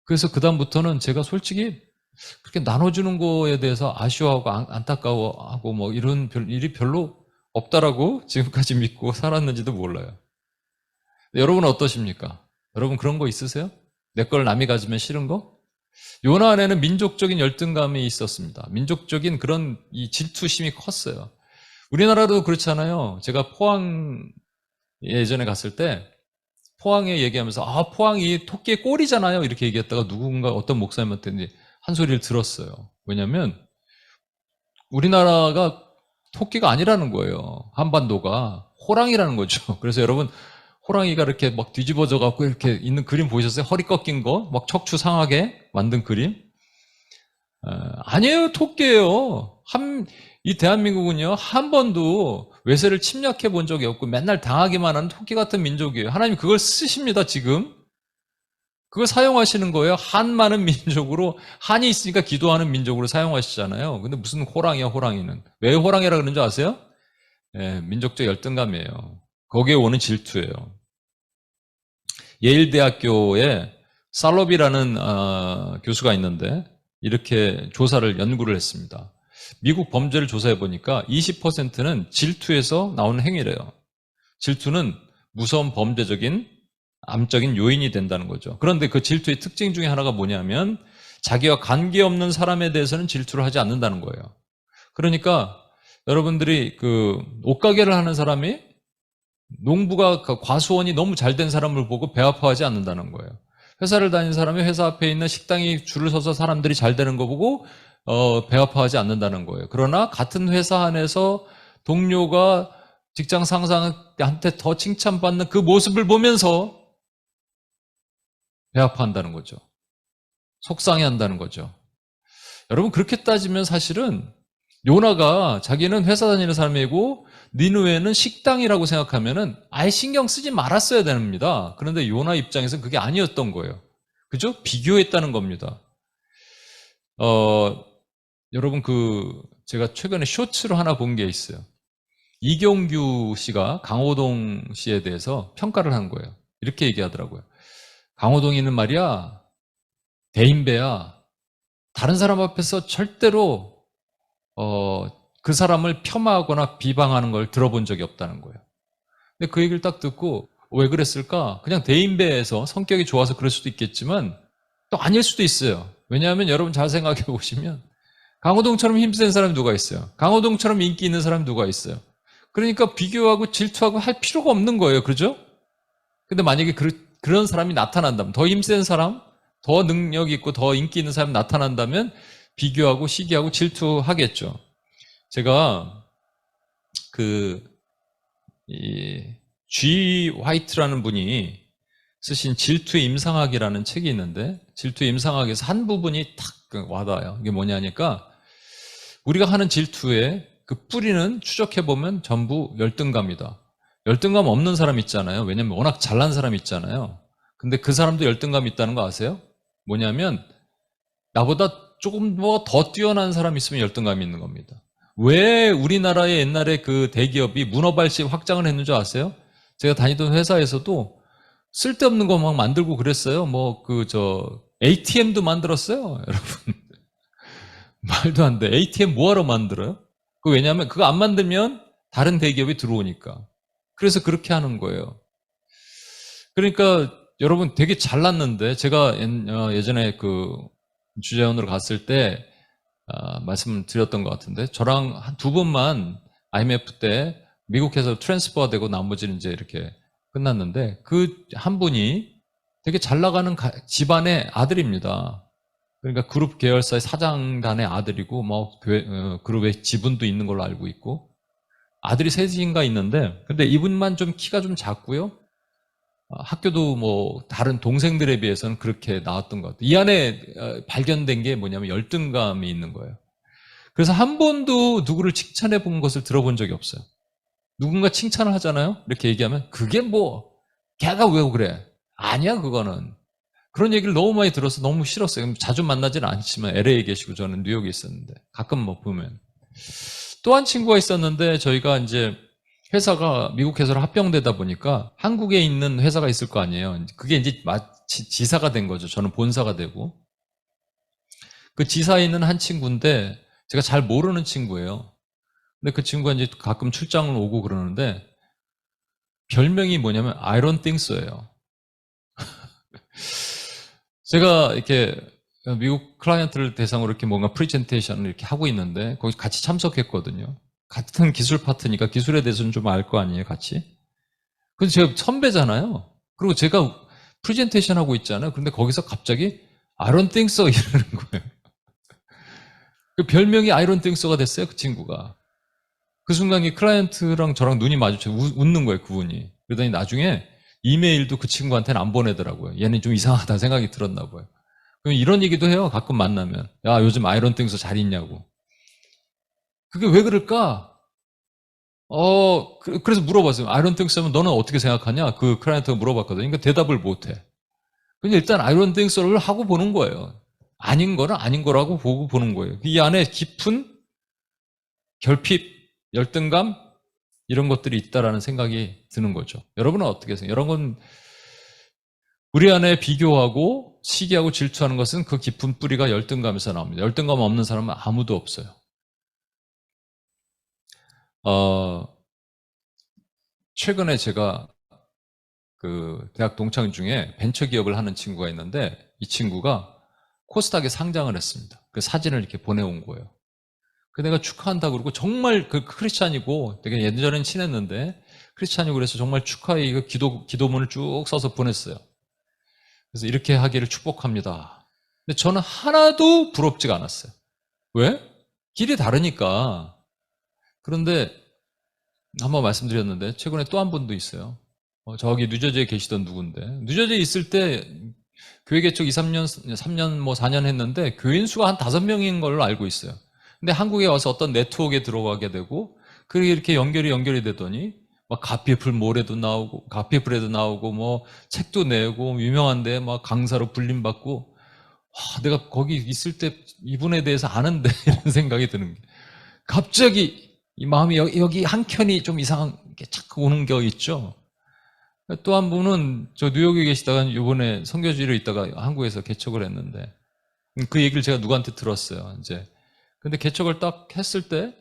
그래서 그다음부터는 제가 솔직히 그렇게 나눠주는 거에 대해서 아쉬워하고 안타까워하고 이런 일이 별로 없다라고 지금까지 믿고 살았는지도 몰라요. 여러분은 어떠십니까? 여러분 그런 거 있으세요? 내 걸 남이 가지면 싫은 거? 요나 안에는 민족적인 열등감이 있었습니다. 민족적인 그런 이 질투심이 컸어요. 우리나라도 그렇잖아요. 제가 포항 예전에 갔을 때 포항에 얘기하면서 포항이 토끼의 꼴이잖아요. 이렇게 얘기했다가 누군가 어떤 목사님한테 한 소리를 들었어요. 왜냐하면 우리나라가 토끼가 아니라는 거예요. 한반도가 호랑이라는 거죠. 그래서 여러분 호랑이가 이렇게 막 뒤집어져 갖고 이렇게 있는 그림 보셨어요? 허리 꺾인 거, 막 척추 상하게 만든 그림? 아니에요, 토끼예요. 이 대한민국은요, 한 번도 외세를 침략해 본 적이 없고 맨날 당하기만 하는 토끼 같은 민족이에요. 하나님 그걸 쓰십니다, 지금. 그걸 사용하시는 거예요. 한 많은 민족으로, 한이 있으니까 기도하는 민족으로 사용하시잖아요. 근데 무슨 호랑이야, 호랑이는. 왜 호랑이라 그러는 줄 아세요? 민족적 열등감이에요. 거기에 오는 질투예요. 예일대학교에 살롭이라는 교수가 있는데 이렇게 연구를 했습니다. 미국 범죄를 조사해 보니까 20%는 질투에서 나오는 행위래요. 질투는 무서운 범죄적인 암적인 요인이 된다는 거죠. 그런데 그 질투의 특징 중에 하나가 뭐냐면 자기와 관계없는 사람에 대해서는 질투를 하지 않는다는 거예요. 그러니까 여러분들이 그 옷가게를 하는 사람이 농부가 과수원이 너무 잘 된 사람을 보고 배 아파하지 않는다는 거예요. 회사를 다니는 사람이 회사 앞에 있는 식당이 줄을 서서 사람들이 잘 되는 거 보고 배 아파하지 않는다는 거예요. 그러나 같은 회사 안에서 동료가 직장 상사한테 더 칭찬받는 그 모습을 보면서 배 아파한다는 거죠. 속상해한다는 거죠. 여러분 그렇게 따지면 사실은 요나가 자기는 회사 다니는 사람이고 니느웨는 식당이라고 생각하면은 아예 신경 쓰지 말았어야 됩니다. 그런데 요나 입장에서는 그게 아니었던 거예요. 그죠? 비교했다는 겁니다. 여러분 제가 최근에 쇼츠로 하나 본 게 있어요. 이경규 씨가 강호동 씨에 대해서 평가를 한 거예요. 이렇게 얘기하더라고요. 강호동이는 말이야, 대인배야. 다른 사람 앞에서 절대로 그 사람을 폄하하거나 비방하는 걸 들어본 적이 없다는 거예요. 근데 그 얘기를 딱 듣고 왜 그랬을까? 그냥 대인배에서 성격이 좋아서 그럴 수도 있겠지만 또 아닐 수도 있어요. 왜냐하면 여러분 잘 생각해 보시면 강호동처럼 힘센 사람이 누가 있어요? 강호동처럼 인기 있는 사람이 누가 있어요? 그러니까 비교하고 질투하고 할 필요가 없는 거예요. 그죠? 근데 만약에 그런 사람이 나타난다면, 더 힘센 사람, 더 능력 있고 더 인기 있는 사람이 나타난다면 비교하고 시기하고 질투하겠죠. 제가 G. 화이트라는 분이 쓰신 질투의 임상학이라는 책이 있는데 질투의 임상학에서 한 부분이 탁 와닿아요. 이게 뭐냐니까 우리가 하는 질투의 그 뿌리는 추적해보면 전부 열등감이다. 열등감 없는 사람 있잖아요. 왜냐면 워낙 잘난 사람 있잖아요. 근데 그 사람도 열등감이 있다는 거 아세요? 뭐냐면 나보다 조금 더 뛰어난 사람이 있으면 열등감이 있는 겁니다. 왜 우리나라의 옛날에 그 대기업이 문어발식 확장을 했는 줄 아세요? 제가 다니던 회사에서도 쓸데없는 거 막 만들고 그랬어요. ATM도 만들었어요. 여러분. 말도 안 돼. ATM 뭐하러 만들어요? 왜냐하면 그거 안 만들면 다른 대기업이 들어오니까. 그래서 그렇게 하는 거예요. 그러니까 여러분 되게 잘났는데 제가 예전에 주재원으로 갔을 때 말씀을 드렸던 것 같은데 저랑 한 두 분만 IMF 때 미국에서 트랜스퍼가 되고 나머지는 이제 이렇게 끝났는데 그 한 분이 되게 잘 나가는 집안의 아들입니다. 그러니까 그룹 계열사의 사장단의 아들이고 그룹에 지분도 있는 걸로 알고 있고 아들이 셋인가 있는데 근데 이분만 좀 키가 좀 작고요. 학교도 다른 동생들에 비해서는 그렇게 나왔던 것 같아요. 이 안에 발견된 게 뭐냐면 열등감이 있는 거예요. 그래서 한 번도 누구를 칭찬해 본 것을 들어본 적이 없어요. 누군가 칭찬을 하잖아요. 이렇게 얘기하면 그게 걔가 왜 그래? 아니야 그거는. 그런 얘기를 너무 많이 들어서 너무 싫었어요. 자주 만나지는 않지만 LA에 계시고 저는 뉴욕에 있었는데 가끔 보면. 또 한 친구가 있었는데 저희가 이제 회사가 미국 회사로 합병되다 보니까 한국에 있는 회사가 있을 거 아니에요. 그게 이제 마치 지사가 된 거죠. 저는 본사가 되고. 그 지사에 있는 한 친구인데 제가 잘 모르는 친구예요. 근데 그 친구가 이제 가끔 출장을 오고 그러는데 별명이 뭐냐면 I don't think so예요. 제가 이렇게 미국 클라이언트를 대상으로 이렇게 뭔가 프레젠테이션을 이렇게 하고 있는데 거기 같이 참석했거든요. 같은 기술 파트니까 기술에 대해서는 좀 알 거 아니에요, 같이. 근데 제가 선배잖아요. 그리고 제가 프레젠테이션 하고 있잖아요. 근데 거기서 갑자기 I don't think so 이러는 거예요. 그 별명이 I don't think so가 됐어요, 그 친구가. 그 순간 이 클라이언트랑 저랑 눈이 마주쳐 웃는 거예요, 그분이. 그러더니 나중에 이메일도 그 친구한테는 안 보내더라고요. 얘는 좀 이상하다 생각이 들었나 봐요. 그럼 이런 얘기도 해요, 가끔 만나면. 야, 요즘 I don't think so 잘 있냐고. 그게 왜 그럴까? 그래서 물어봤어요. I don't think so면 너는 어떻게 생각하냐? 그 클라이언트가 물어봤거든요. 그러니까 대답을 못 해. 근데 일단 I don't think so를 하고 보는 거예요. 아닌 거는 아닌 거라고 보고 보는 거예요. 이 안에 깊은 결핍, 열등감 이런 것들이 있다라는 생각이 드는 거죠. 여러분은 어떻게 생각해요? 여러분 우리 안에 비교하고 시기하고 질투하는 것은 그 깊은 뿌리가 열등감에서 나옵니다. 열등감 없는 사람은 아무도 없어요. 최근에 제가 그 대학 동창 중에 벤처 기업을 하는 친구가 있는데 이 친구가 코스닥에 상장을 했습니다. 그 사진을 이렇게 보내온 거예요. 그 내가 축하한다 그러고 정말 그 크리스찬이고 되게 예전엔 친했는데 크리스찬이고 그래서 정말 축하의 이거 기도문을 쭉 써서 보냈어요. 그래서 이렇게 하기를 축복합니다. 근데 저는 하나도 부럽지가 않았어요. 왜? 길이 다르니까. 그런데 한번 말씀드렸는데 최근에 또 한 분도 있어요. 저기 뉴저지에 계시던 누군데 뉴저지에 있을 때 교회 개척 3년 뭐 4년 했는데 교인 수가 한 5명인 걸로 알고 있어요. 근데 한국에 와서 어떤 네트워크에 들어가게 되고 그게 이렇게 연결이 되더니 막 가피플에도 나오고 뭐 책도 내고 유명한데 막 강사로 불림받고 내가 거기 있을 때 이분에 대해서 아는데 이런 생각이 드는 게 갑자기 이 마음이 여기 한 켠이 좀 이상하게 자꾸 오는 게 있죠. 또 한 분은 저 뉴욕에 계시다가 이번에 선교지로 있다가 한국에서 개척을 했는데 그 얘기를 제가 누구한테 들었어요. 이제 근데 개척을 딱 했을 때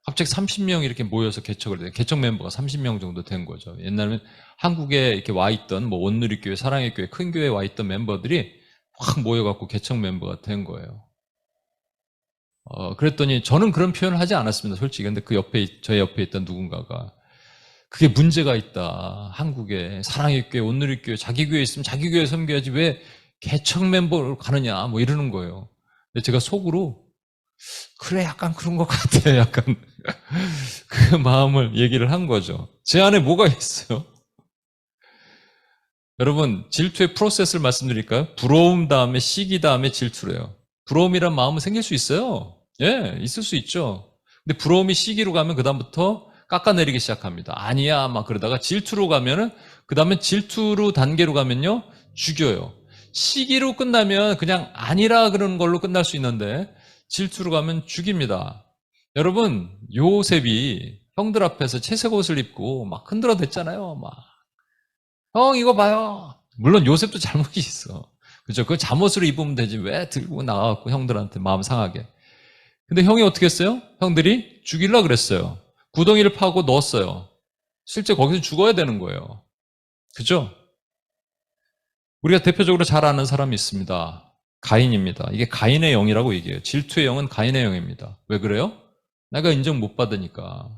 갑자기 30명이 이렇게 모여서 개척을 해요. 개척 멤버가 30명 정도 된 거죠. 옛날에는 한국에 이렇게 와 있던 뭐 온누리교회, 사랑의 교회, 큰 교회에 와 있던 멤버들이 확 모여갖고 개척 멤버가 된 거예요. 그랬더니 저는 그런 표현을 하지 않았습니다. 솔직히. 근데 저 옆에 있던 누군가가 그게 문제가 있다. 한국에 사랑의 교회, 온누리교회, 자기 교회 있으면 자기 교회 섬겨야지 왜 개척 멤버로 가느냐 뭐 이러는 거예요. 근데 제가 속으로 그래 약간 그런 것 같아. 약간 그 마음을 얘기를 한 거죠. 제 안에 뭐가 있어요? 여러분 질투의 프로세스를 말씀드릴까요? 부러움 다음에 시기 다음에 질투래요. 부러움이란 마음은 생길 수 있어요. 예, 있을 수 있죠. 근데 부러움이 시기로 가면 그다음부터 깎아내리기 시작합니다. 아니야 막 그러다가 질투로 가면은 그다음에 질투로 단계로 가면요 죽여요. 시기로 끝나면 그냥 아니라 그런 걸로 끝날 수 있는데 질투로 가면 죽입니다. 여러분 요셉이 형들 앞에서 채색 옷을 입고 막 흔들어댔잖아요. 막 형 이거 봐요. 물론 요셉도 잘못이 있어. 그죠? 그 잠옷으로 입으면 되지 왜 들고 나가갖고 형들한테 마음 상하게. 근데 형이 어떻게 했어요? 형들이 죽이려고 그랬어요. 구덩이를 파고 넣었어요. 실제 거기서 죽어야 되는 거예요. 그죠? 우리가 대표적으로 잘 아는 사람이 있습니다. 가인입니다. 이게 가인의 영이라고 얘기해요. 질투의 영은 가인의 영입니다. 왜 그래요? 내가 인정 못 받으니까.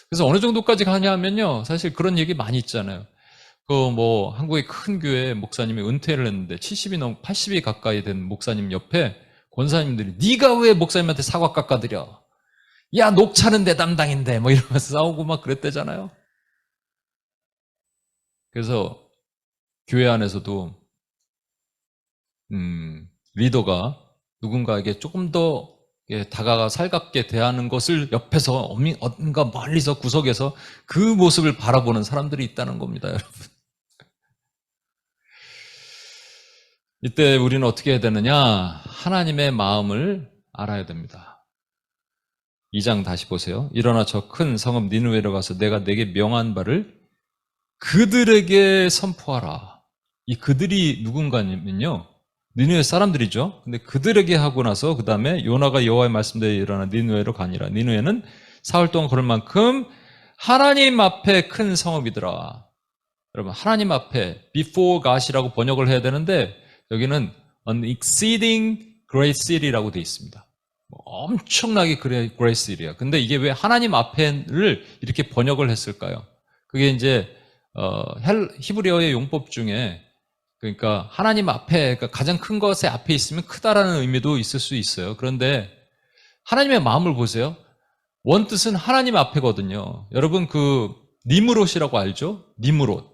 그래서 어느 정도까지 가냐 하면요. 사실 그런 얘기 많이 있잖아요. 한국의 큰 교회 목사님이 은퇴를 했는데 80이 가까이 된 목사님 옆에 권사님들이 네가 왜 목사님한테 사과 깎아드려? 야, 녹차는 내 담당인데 뭐 이러면서 싸우고 막 그랬대잖아요. 그래서 교회 안에서도 리더가 누군가에게 조금 더 다가가 살갑게 대하는 것을 옆에서 어딘가 멀리서 구석에서 그 모습을 바라보는 사람들이 있다는 겁니다, 여러분. 이때 우리는 어떻게 해야 되느냐? 하나님의 마음을 알아야 됩니다. 2장 다시 보세요. 일어나 저 큰 성읍 니느웨로 가서 내가 내게 명한 바를 그들에게 선포하라. 이 그들이 누군가냐면요. 니느웨 사람들이죠. 근데 그들에게 하고 나서 그 다음에 요나가 여호와의 말씀대로 일어나 니느웨로 가니라. 니느웨는 사흘 동안 걸을 만큼 하나님 앞에 큰 성읍이더라. 여러분 하나님 앞에 before God이라고 번역을 해야 되는데 여기는 an exceeding great city라고 되어 있습니다. 엄청나게 great city야. 근데 이게 왜 하나님 앞에를 이렇게 번역을 했을까요? 그게 이제 히브리어의 용법 중에 그러니까 하나님 앞에 그러니까 가장 큰 것에 앞에 있으면 크다라는 의미도 있을 수 있어요. 그런데 하나님의 마음을 보세요. 원뜻은 하나님 앞에거든요. 여러분 그 니므롯이라고 알죠? 니므롯.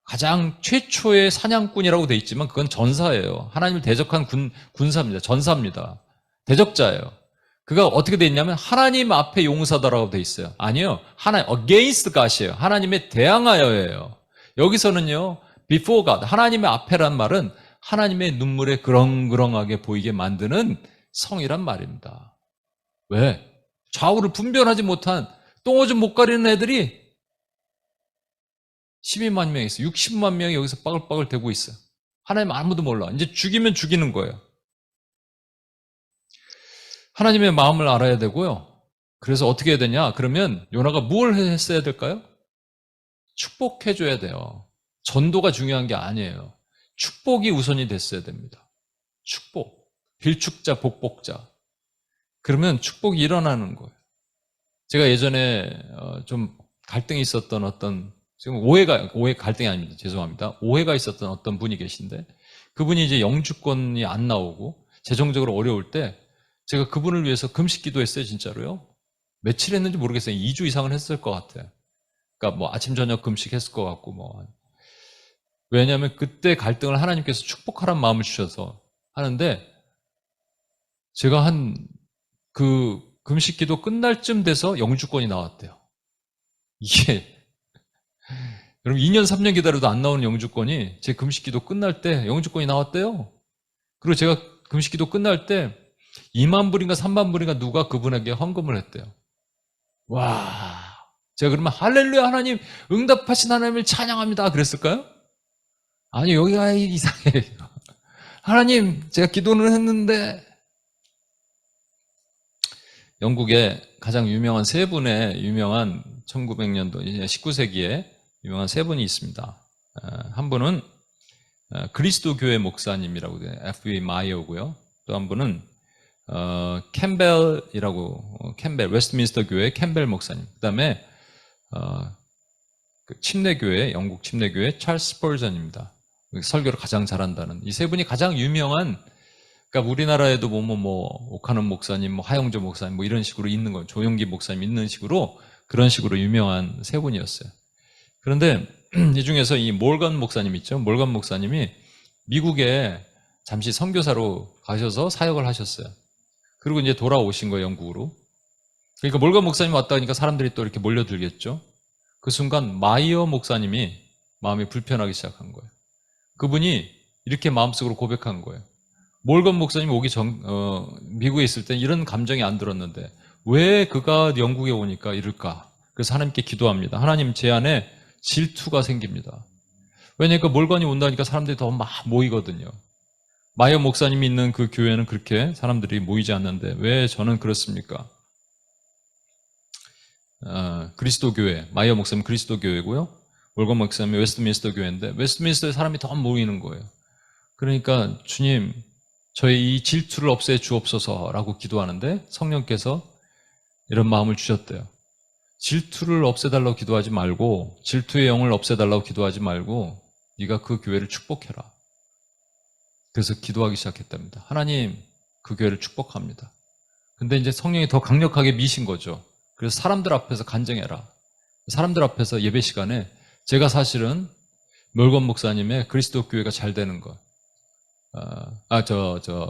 가장 최초의 사냥꾼이라고 돼 있지만 그건 전사예요. 하나님을 대적한 군사입니다. 전사입니다. 대적자예요. 그가 어떻게 돼 있냐면 하나님 앞에 용사다라고 돼 있어요. 아니요. 하나님 against God이에요. 하나님에 대항하여예요. 여기서는요. before God. 하나님의 앞에란 말은 하나님의 눈물에 그렁그렁하게 보이게 만드는 성이란 말입니다. 왜? 좌우를 분별하지 못한 똥오줌 못 가리는 애들이 12만 명이 있어요. 60만 명이 여기서 빠글빠글 대고 있어요. 하나님 아무도 몰라. 이제 죽이면 죽이는 거예요. 하나님의 마음을 알아야 되고요. 그래서 어떻게 해야 되냐? 그러면 요나가 뭘 했어야 될까요? 축복해줘야 돼요. 전도가 중요한 게 아니에요. 축복이 우선이 됐어야 됩니다. 축복. 빌축자, 복복자. 그러면 축복이 일어나는 거예요. 제가 예전에 좀 갈등이 있었던 어떤 지금 갈등이 아닙니다. 죄송합니다. 오해가 있었던 어떤 분이 계신데 그분이 이제 영주권이 안 나오고 재정적으로 어려울 때 제가 그분을 위해서 금식 기도했어요. 진짜로요. 며칠 했는지 모르겠어요. 2주 이상은 했을 것 같아요. 그러니까 뭐 아침 저녁 금식했을 것 같고 뭐 왜냐하면 그때 갈등을 하나님께서 축복하라는 마음을 주셔서 하는데 제가 한 그 금식 기도 끝날 쯤 돼서 영주권이 나왔대요. 이게 여러분 2년 3년 기다려도 안 나오는 영주권이 제 금식 기도 끝날 때 영주권이 나왔대요. 그리고 제가 금식 기도 끝날 때 2만 불인가 3만 불인가 누가 그분에게 헌금을 했대요. 와, 제가 그러면 할렐루야 하나님 응답하신 하나님을 찬양합니다 그랬을까요? 아니 여기가 이상해. 하나님 제가 기도는 했는데 영국에 가장 유명한 세 분의 유명한 1900년도 19세기에 유명한 세 분이 있습니다. 한 분은 그리스도 교회 목사님이라고 돼요. F.B. 마이어고요. 또 한 분은 캠벨 웨스트민스터 교회 캠벨 목사님. 그다음에 그 침례교회 영국 침례교회 찰스 스펄전입니다. 설교를 가장 잘한다는 이 세 분이 가장 유명한 그러니까 우리나라에도 오카논 목사님, 하영조 목사님 이런 식으로 있는 거예요. 조용기 목사님 있는 식으로 그런 식으로 유명한 세 분이었어요. 그런데 이 중에서 이 몰건 목사님 있죠. 몰건 목사님이 미국에 잠시 선교사로 가셔서 사역을 하셨어요. 그리고 이제 돌아오신 거예요, 영국으로. 그러니까 몰건 목사님 왔다 하니까 사람들이 또 이렇게 몰려들겠죠. 그 순간 마이어 목사님이 마음이 불편하기 시작한 거예요. 그분이 이렇게 마음속으로 고백한 거예요. 몰건 목사님 미국에 있을 때 이런 감정이 안 들었는데 왜 그가 영국에 오니까 이럴까? 그래서 하나님께 기도합니다. 하나님 제 안에 질투가 생깁니다. 왜냐니까 몰건이 온다니까 사람들이 더 막 모이거든요. 마이어 목사님이 있는 그 교회는 그렇게 사람들이 모이지 않는데 왜 저는 그렇습니까? 그리스도 교회, 마이어 목사님 그리스도 교회고요. 몰건 목사님 웨스트민스터 교회인데 웨스트민스터에 사람이 더 모이는 거예요. 그러니까 주님 저의 이 질투를 없애 주옵소서라고 기도하는데 성령께서 이런 마음을 주셨대요. 질투를 없애달라고 기도하지 말고 질투의 영을 없애달라고 기도하지 말고 네가 그 교회를 축복해라. 그래서 기도하기 시작했답니다. 하나님 그 교회를 축복합니다. 근데 이제 성령이 더 강력하게 미신 거죠. 그래서 사람들 앞에서 간증해라. 사람들 앞에서 예배 시간에 제가 사실은 몰건 목사님의 그리스도 교회가 잘 되는 것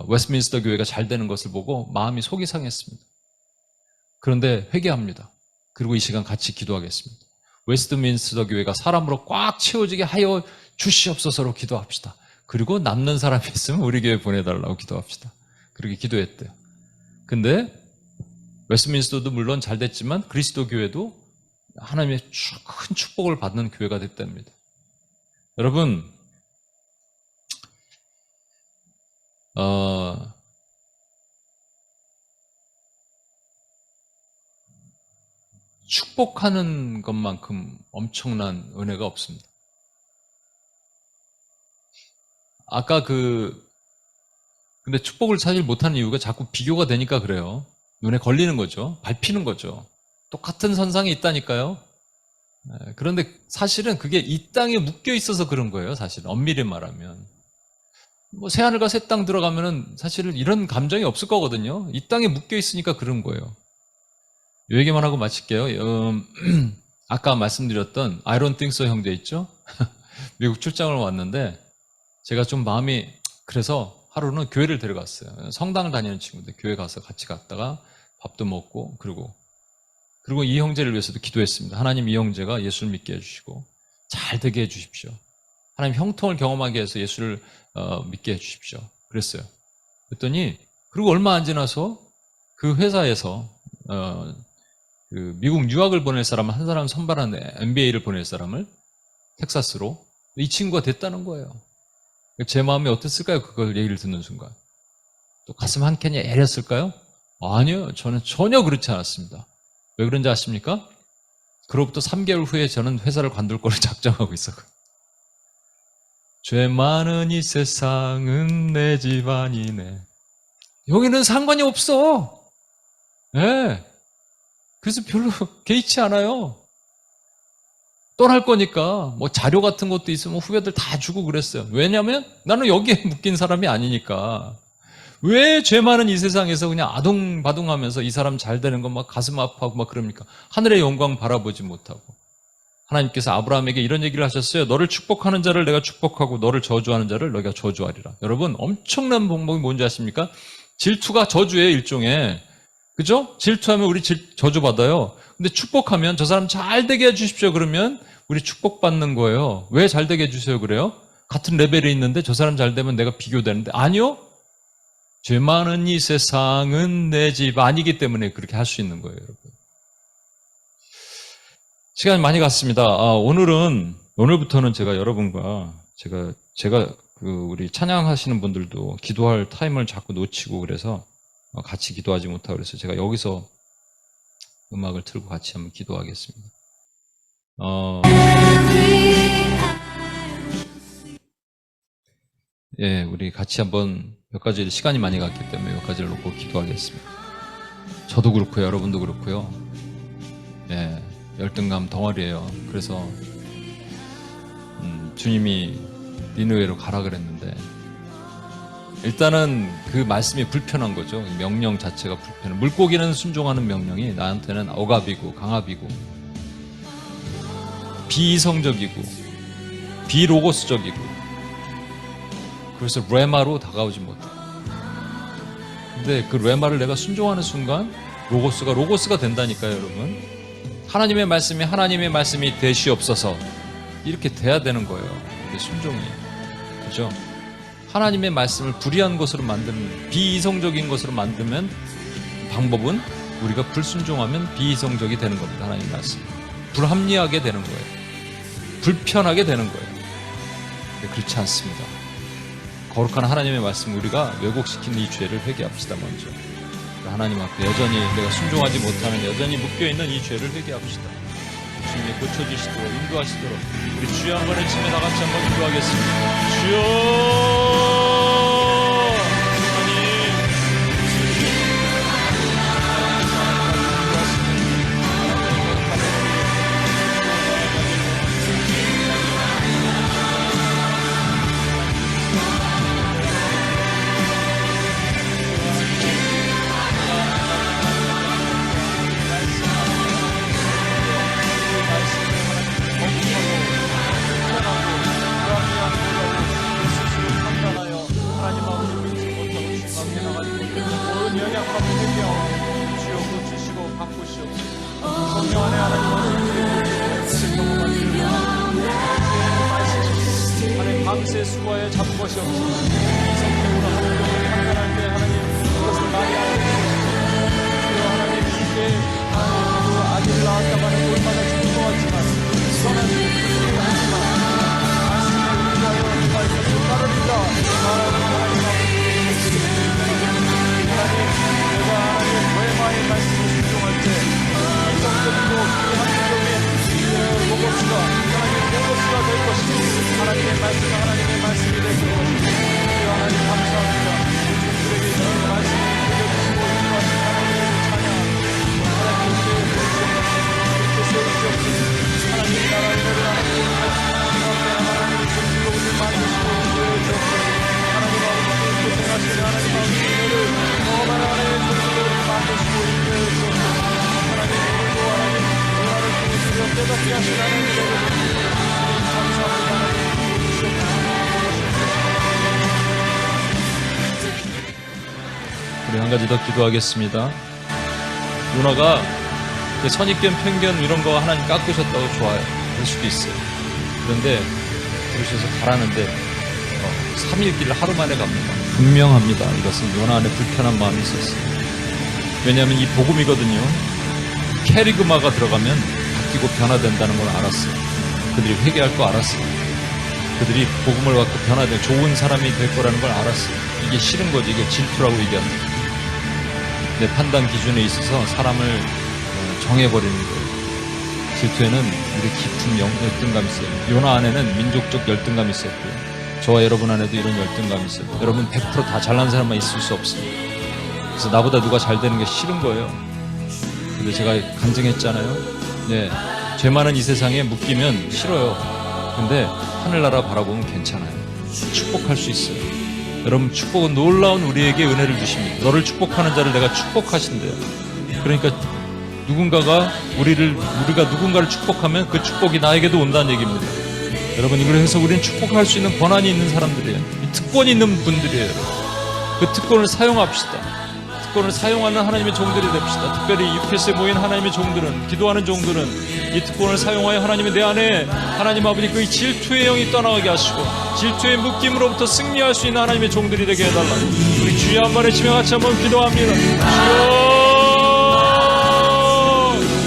웨스트민스터 교회가 잘 되는 것을 보고 마음이 속이 상했습니다. 그런데 회개합니다. 그리고 이 시간 같이 기도하겠습니다. 웨스트민스터 교회가 사람으로 꽉 채워지게 하여 주시옵소서로 기도합시다. 그리고 남는 사람이 있으면 우리 교회 보내달라고 기도합시다. 그렇게 기도했대요. 근데 웨스트민스터도 물론 잘 됐지만 그리스도 교회도 하나님의 큰 축복을 받는 교회가 됐답니다. 여러분 축복하는 것만큼 엄청난 은혜가 없습니다. 아까 근데 축복을 사실 못하는 이유가 자꾸 비교가 되니까 그래요. 눈에 걸리는 거죠. 밟히는 거죠. 똑같은 선상에 있다니까요. 그런데 사실은 그게 이 땅에 묶여 있어서 그런 거예요. 사실 엄밀히 말하면. 뭐 새하늘과 새 땅 들어가면은 사실은 이런 감정이 없을 거거든요. 이 땅에 묶여 있으니까 그런 거예요. 이 얘기만 하고 마칠게요. 아까 말씀드렸던 I don't think so 형제 있죠? 미국 출장을 왔는데 제가 좀 마음이 그래서 하루는 교회를 데려갔어요. 성당을 다니는 친구인데 교회 가서 같이 갔다가 밥도 먹고 그리고 이 형제를 위해서도 기도했습니다. 하나님 이 형제가 예수를 믿게 해주시고 잘 되게 해주십시오. 하나님 형통을 경험하게 해서 예수를 믿게 해주십시오. 그랬어요. 그랬더니 그리고 얼마 안 지나서 그 회사에서 그 미국 유학을 보낼 사람을 한 사람 선발한 MBA를 보낼 사람을 텍사스로 이 친구가 됐다는 거예요. 제 마음이 어땠을까요? 그걸 얘기를 듣는 순간. 또 가슴 한 켠이 애렸을까요? 아니요. 저는 전혀 그렇지 않았습니다. 왜 그런지 아십니까? 그로부터 3개월 후에 저는 회사를 관둘 거를 작정하고 있었거든요. 죄 많은 이 세상은 내 집안이네. 여기는 상관이 없어. 네. 그래서 별로 개의치 않아요. 떠날 거니까 뭐 자료 같은 것도 있으면 후배들 다 주고 그랬어요. 왜냐하면 나는 여기에 묶인 사람이 아니니까. 왜 죄 많은 이 세상에서 그냥 아둥바둥하면서 이 사람 잘 되는 거 막 가슴 아파하고 막 그럽니까? 하늘의 영광 바라보지 못하고. 하나님께서 아브라함에게 이런 얘기를 하셨어요. 너를 축복하는 자를 내가 축복하고 너를 저주하는 자를 너희가 저주하리라. 여러분 엄청난 방법이 뭔지 아십니까? 질투가 저주예요, 일종의. 그죠? 질투하면 우리 저주받아요. 근데 축복하면 저 사람 잘 되게 해주십시오. 그러면 우리 축복받는 거예요. 왜 잘 되게 해주세요 그래요? 같은 레벨에 있는데 저 사람 잘 되면 내가 비교되는데 아니요. 죄 많은 이 세상은 내 집 아니기 때문에 그렇게 할 수 있는 거예요, 여러분. 시간이 많이 갔습니다. 오늘부터는 제가 여러분과 제가 우리 찬양하시는 분들도 기도할 타임을 자꾸 놓치고 그래서 같이 기도하지 못하고 그래서 제가 여기서 음악을 틀고 같이 한번 기도하겠습니다. 예, 우리 같이 한번 몇 가지 시간이 많이 갔기 때문에 몇 가지를 놓고 기도하겠습니다. 저도 그렇고요, 여러분도 그렇고요. 예, 열등감 덩어리예요. 그래서 주님이 니느웨로 가라 그랬는데 일단은 그 말씀이 불편한 거죠. 명령 자체가 불편해. 물고기는 순종하는 명령이 나한테는 억압이고 강압이고 비이성적이고 비로고스적이고 그래서 레마로 다가오지 못해. 근데 그 레마를 내가 순종하는 순간 로고스가 된다니까요, 여러분. 하나님의 말씀이 되시옵소서 이렇게 돼야 되는 거예요. 이게 순종이. 그죠? 하나님의 말씀을 불의한 것으로 만드는 비이성적인 것으로 만들면 방법은 우리가 불순종하면 비이성적이 되는 겁니다. 하나님 말씀. 불합리하게 되는 거예요. 불편하게 되는 거예요. 그렇지 않습니다. 거룩한 하나님의 말씀 우리가 왜곡시킨 이 죄를 회개합시다. 먼저 하나님 앞에 여전히 내가 순종하지 못하는 여전히 묶여있는 이 죄를 회개합시다. 주님이 고쳐주시도록 인도하시도록 우리 주여 한번 외치며 다같이 한번 기도하겠습니다. 주여 함께하신 하나님 우리 한 가지 더 기도하겠습니다. 누나가 선입견, 편견 이런 거 하나님 깎으셨다고 좋아요. 그럴 수도 있어요. 그런데 그러셔서 가라는데 3일 길 하루 만에 갑니다. 분명합니다. 이것은 요나 안에 불편한 마음이 있었어요. 왜냐하면 이 복음이거든요. 캐리그마가 들어가면 바뀌고 변화된다는 걸 알았어요. 그들이 회개할 거 알았어요. 그들이 복음을 받고 변화된 좋은 사람이 될 거라는 걸 알았어요. 이게 싫은 거지. 이게 질투라고 얘기합니다. 내 판단 기준에 있어서 사람을 정해버리는 거예요. 질투에는 우리 깊은 열등감이 있어요. 요나 안에는 민족적 열등감이 있었고요. 저와 여러분 안에도 이런 열등감이 있어요. 여러분 100% 다 잘난 사람만 있을 수 없습니다. 그래서 나보다 누가 잘 되는 게 싫은 거예요. 근데 제가 간증했잖아요. 네, 죄 많은 이 세상에 묶이면 싫어요. 근데 하늘나라 바라보면 괜찮아요. 축복할 수 있어요. 여러분 축복은 놀라운 우리에게 은혜를 주십니다. 너를 축복하는 자를 내가 축복하신대요. 그러니까 누군가가 우리가 누군가를 축복하면 그 축복이 나에게도 온다는 얘기입니다. 여러분 이걸 해서 우리는 축복할 수 있는 권한이 있는 사람들이에요. 특권이 있는 분들이에요. 그 특권을 사용합시다. 특권을 사용하는 하나님의 종들이 됩시다. 특별히 UPS에 모인 하나님의 종들은, 기도하는 종들은 이 특권을 사용하여 하나님의 내 안에 하나님 아버지 그 질투의 영이 떠나가게 하시고 질투의 묶임으로부터 승리할 수 있는 하나님의 종들이 되게 해달라. 우리 주여 한 번에 치며 같이 한번 기도합니다. 주여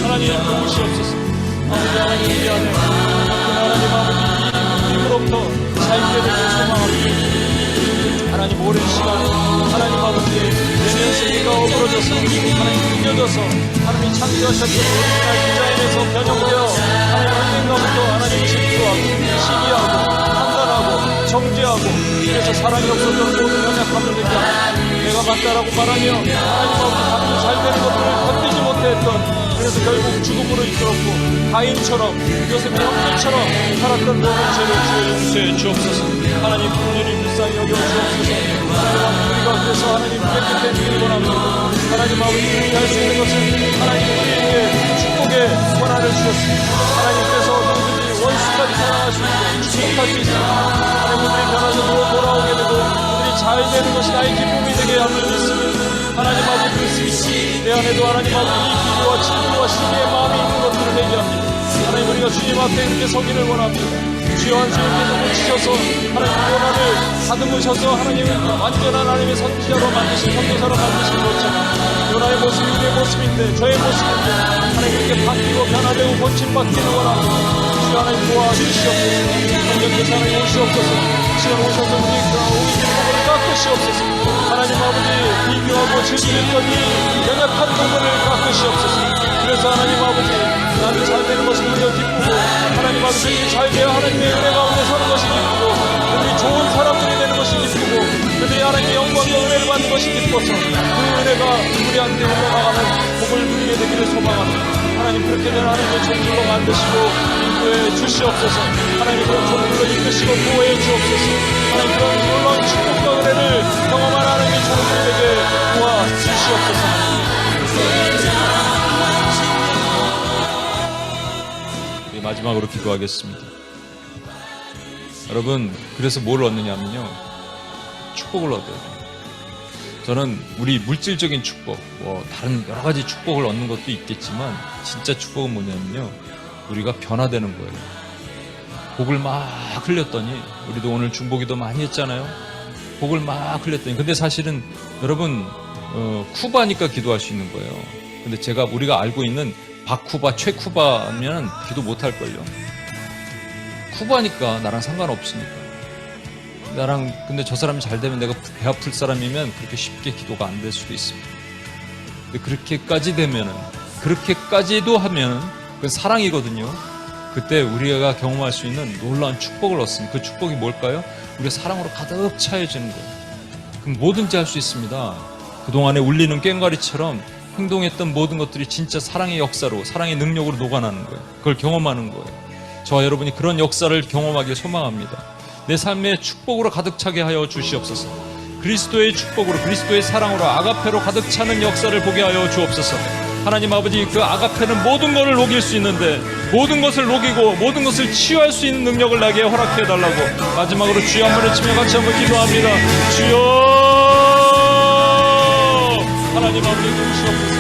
하나님 도우시옵소서. 아버지 하나님 우리 안에 하나님 아버지 이 묶임으로부터 자유케 되길 소망합니다. 하나님 오랜 시간 하나님 아버지 내면 세계가 어그러져서 하나님 끊겨져서 하나님이 창조하셨던 우리 디자인에서 변형되어 하나님 언젠가부터 하나님 질투하고 시기하고 판단하고 정죄하고 그래서 사랑이 없었던 모든 연약함을 느껴 내가 맞다라고 말하며 하나님 아버지 다른 잘 되는 것들을 건드지 못했던 그래서 결국 죽음으로 이끌었고 가인처럼 요셉의 형제처럼 살았던 모든 죄를 용서해 주옵소서. 하나님 긍휼히 불쌍히 여겨 주옵소서. 우리가 그래서 하나님 깨끗해지기를 원합니다. 하나님 아버지 우리가 할 수 있는 것은 하나님 우리에게 축복의 권한을 주셨습니다. 하나님께서 너희들이 원수까지 사랑할 수 있고 축복할 수 있습니다. 하나님 우리들이 변화되고 돌아오게 되고 우리들이 잘 되는 것이 나의 기쁨이 되게 함을 믿습니다. 하나님 아버지 그렇습니다. 내 안에도 하나님 아버지 이 기도와 질투와 시기의 마음이 있는 것들을 회개합니다. 하나님 우리가 주님 앞에 이렇게 서기를 원합니다. 주여 한 주님께서 고치셔서 하나님 원한을 다듬으셔서 하나님을 완전한 하나님의 선지자로 만드신 선교사로 만드신 것처럼 요나의 모습이 우리의 모습인데 저의 모습인데 하나님 이렇게 바뀌고 변화되고 고침받기를 원합니다. 주여 하나님 도와주시옵소서. 성령께서 하나님 오시옵소서. 시간 오셔서 우리 기쁨을 깎으시옵소서. 하나님 아버지 비교하고 질투했던 이 연약한 부분을 깎으시옵소서. 그래서 하나님 아버지 나는 잘 되는 것이 오히려 기쁘고 하나님 아버지 잘 되어 하나님의 은혜 가운데 서는 것이 기쁘고 우리 좋은 사람들이 되는 것이 기쁘고 그들이 하나님의 영광과 은혜를 받는 것이 기뻐서 그 은혜가 우리한테 흘러나가는 복을 누리게 되기를 소망합니다. 하나님 그렇게 되는 하나님의 종들로 만드시고 인도해 주시옵소서. 하나님 그런 종들로 이끄시고 보호해 주옵소서. 하나님 그런 놀라운 축복과 은혜를 경험한 하나님의 종들에게 도와주시옵소서. 마지막으로 기도하겠습니다. 여러분 그래서 뭘 얻느냐면요 축복을 얻어요. 저는 우리 물질적인 축복 다른 여러 가지 축복을 얻는 것도 있겠지만 진짜 축복은 뭐냐면요 우리가 변화되는 거예요. 복을 막 흘렸더니 우리도 오늘 중보기도 많이 했잖아요. 복을 막 흘렸더니 근데 사실은 여러분 쿠바니까 기도할 수 있는 거예요. 근데 우리가 알고 있는 박쿠바, 최쿠바면 기도 못할걸요. 쿠바니까 나랑 상관없으니까. 근데 저 사람이 잘 되면 내가 배 아플 사람이면 그렇게 쉽게 기도가 안 될 수도 있습니다. 근데 그렇게까지도 하면 그건 사랑이거든요. 그때 우리가 경험할 수 있는 놀라운 축복을 얻습니다. 그 축복이 뭘까요? 우리가 사랑으로 가득 차여지는 거예요. 그럼 뭐든지 할 수 있습니다. 그동안에 울리는 꽹과리처럼 행동했던 모든 것들이 진짜 사랑의 역사로 사랑의 능력으로 녹아나는 거예요. 그걸 경험하는 거예요. 저와 여러분이 그런 역사를 경험하길 소망합니다. 내 삶의 축복으로 가득 차게 하여 주시옵소서. 그리스도의 축복으로 그리스도의 사랑으로 아가페로 가득 차는 역사를 보게 하여 주옵소서. 하나님 아버지, 그 아가페는 모든 것을 녹일 수 있는데 모든 것을 녹이고 모든 것을 치유할 수 있는 능력을 나에게 허락해 달라고 마지막으로 주여 한번 외치며 같이 한번 기도합니다. 주여, 하나님 아버지 도우시옵소서.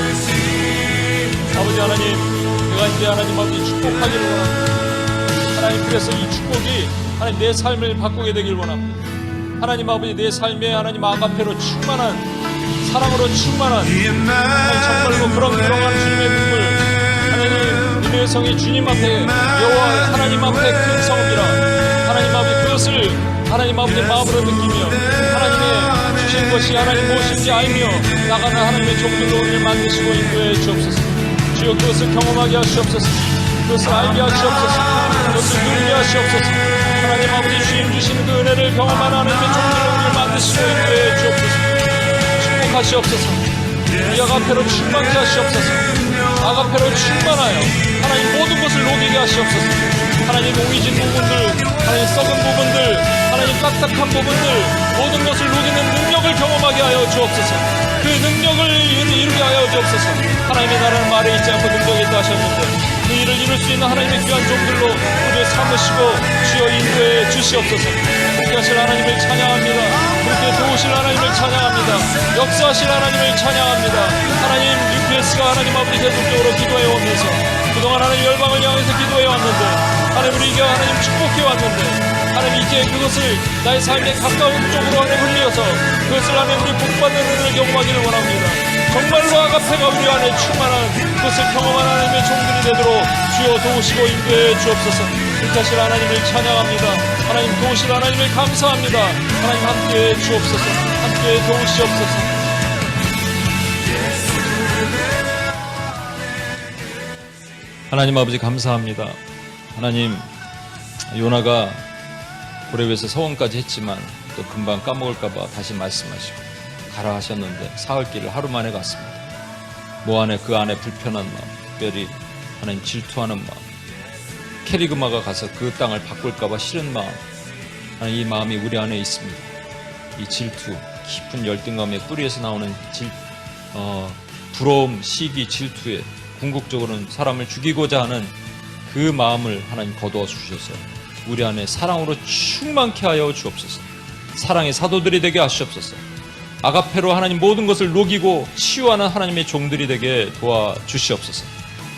아버지 하나님, 내가 이제 하나님 아버지 축복하기를 원합니다. 하나님, 그래서 이 축복이 하나님 내 삶을 바꾸게 되길 원합니다. 하나님 아버지, 내 삶에 하나님 아가페로 충만한, 사랑으로 충만한, 하나님 정말로 그렁그렁한 주님의 눈물, 하나님 이 백성이 주님 앞에, 여호와 하나님 앞에 큰 성읍이라 하나님 아버지, 그것을 하나님 아버지 마음으로 느끼며 하나님의 주신 것이 하나님 무엇인지 알며 나가는 하나님의 종들로 우리를 만드시고 인도해 주옵소서. 주여, 그것을 경험하게 하시옵소서. 그것을 알게 하시옵소서. 그것을 누리게 하시옵소서. 하나님 아버지, 주님 주시는 그 은혜를 경험하는 하나님의 종들로 우리를 만드시고 인도해 주옵소서. 축복하시옵소서. 우리 아가페로 충만케 하시옵소서. 아가페로 충만하여 하나님 모든 것을 녹이게 하시옵소서. 하나님 오이진 부분들, 하나님 썩은 부분들, 하나님 딱딱한 부분들, 모든 것을 녹이는 능력을 경험하게 하여 주옵소서. 그 능력을 이루게 하여 주옵소서. 하나님의 나라는 말에 있지 않고 능력에 있다 하셨는데 그 일을 이룰 수 있는 하나님의 귀한 종들로 우리를 삼으시고 주여 인도해 주시옵소서. 그렇게 하실 하나님을 찬양합니다. 그렇게 도우실 하나님을 찬양합니다. 역사하실 하나님을 찬양합니다. 하나님, UPS가 하나님 아버지 계속적으로 기도해 오면서 그동안 하나님 열방을 향해서 기도해 왔는데 하나님 우리에게 하나님 축복해 왔는데 하나님 이제 그것을 나의 삶에 가까운 쪽으로 하나님 흘려서 그것을 하나님 우리 복받는 은혜를 경험하기를 원합니다. 정말로 아가페가 우리 안에 충만한 그것을 경험한 하나님의 종들이 되도록 주여 도우시고 인도해 주옵소서. 그렇게 하실 하나님을 찬양합니다. 하나님 도우실 하나님을 감사합니다. 하나님 함께해 주옵소서. 함께해 도우시옵소서. 하나님 아버지 감사합니다. 하나님, 요나가 고래 위에서 서원까지 했지만 또 금방 까먹을까봐 다시 말씀하시고 가라 하셨는데 사흘길을 하루 만에 갔습니다. 뭐 안에 그 안에 불편한 마음, 특별히 하나님 질투하는 마음, 캐리그마가 가서 그 땅을 바꿀까봐 싫은 마음, 하나님 이 마음이 우리 안에 있습니다. 이 질투, 깊은 열등감의 뿌리에서 나오는 부러움, 시기, 질투에 궁극적으로는 사람을 죽이고자 하는 그 마음을 하나님 거두어 주셔서 우리 안에 사랑으로 충만케 하여 주옵소서. 사랑의 사도들이 되게 하시옵소서. 아가페로 하나님 모든 것을 녹이고 치유하는 하나님의 종들이 되게 도와주시옵소서.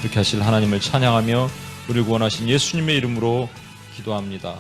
그렇게 하실 하나님을 찬양하며 우리 구원하신 예수님의 이름으로 기도합니다.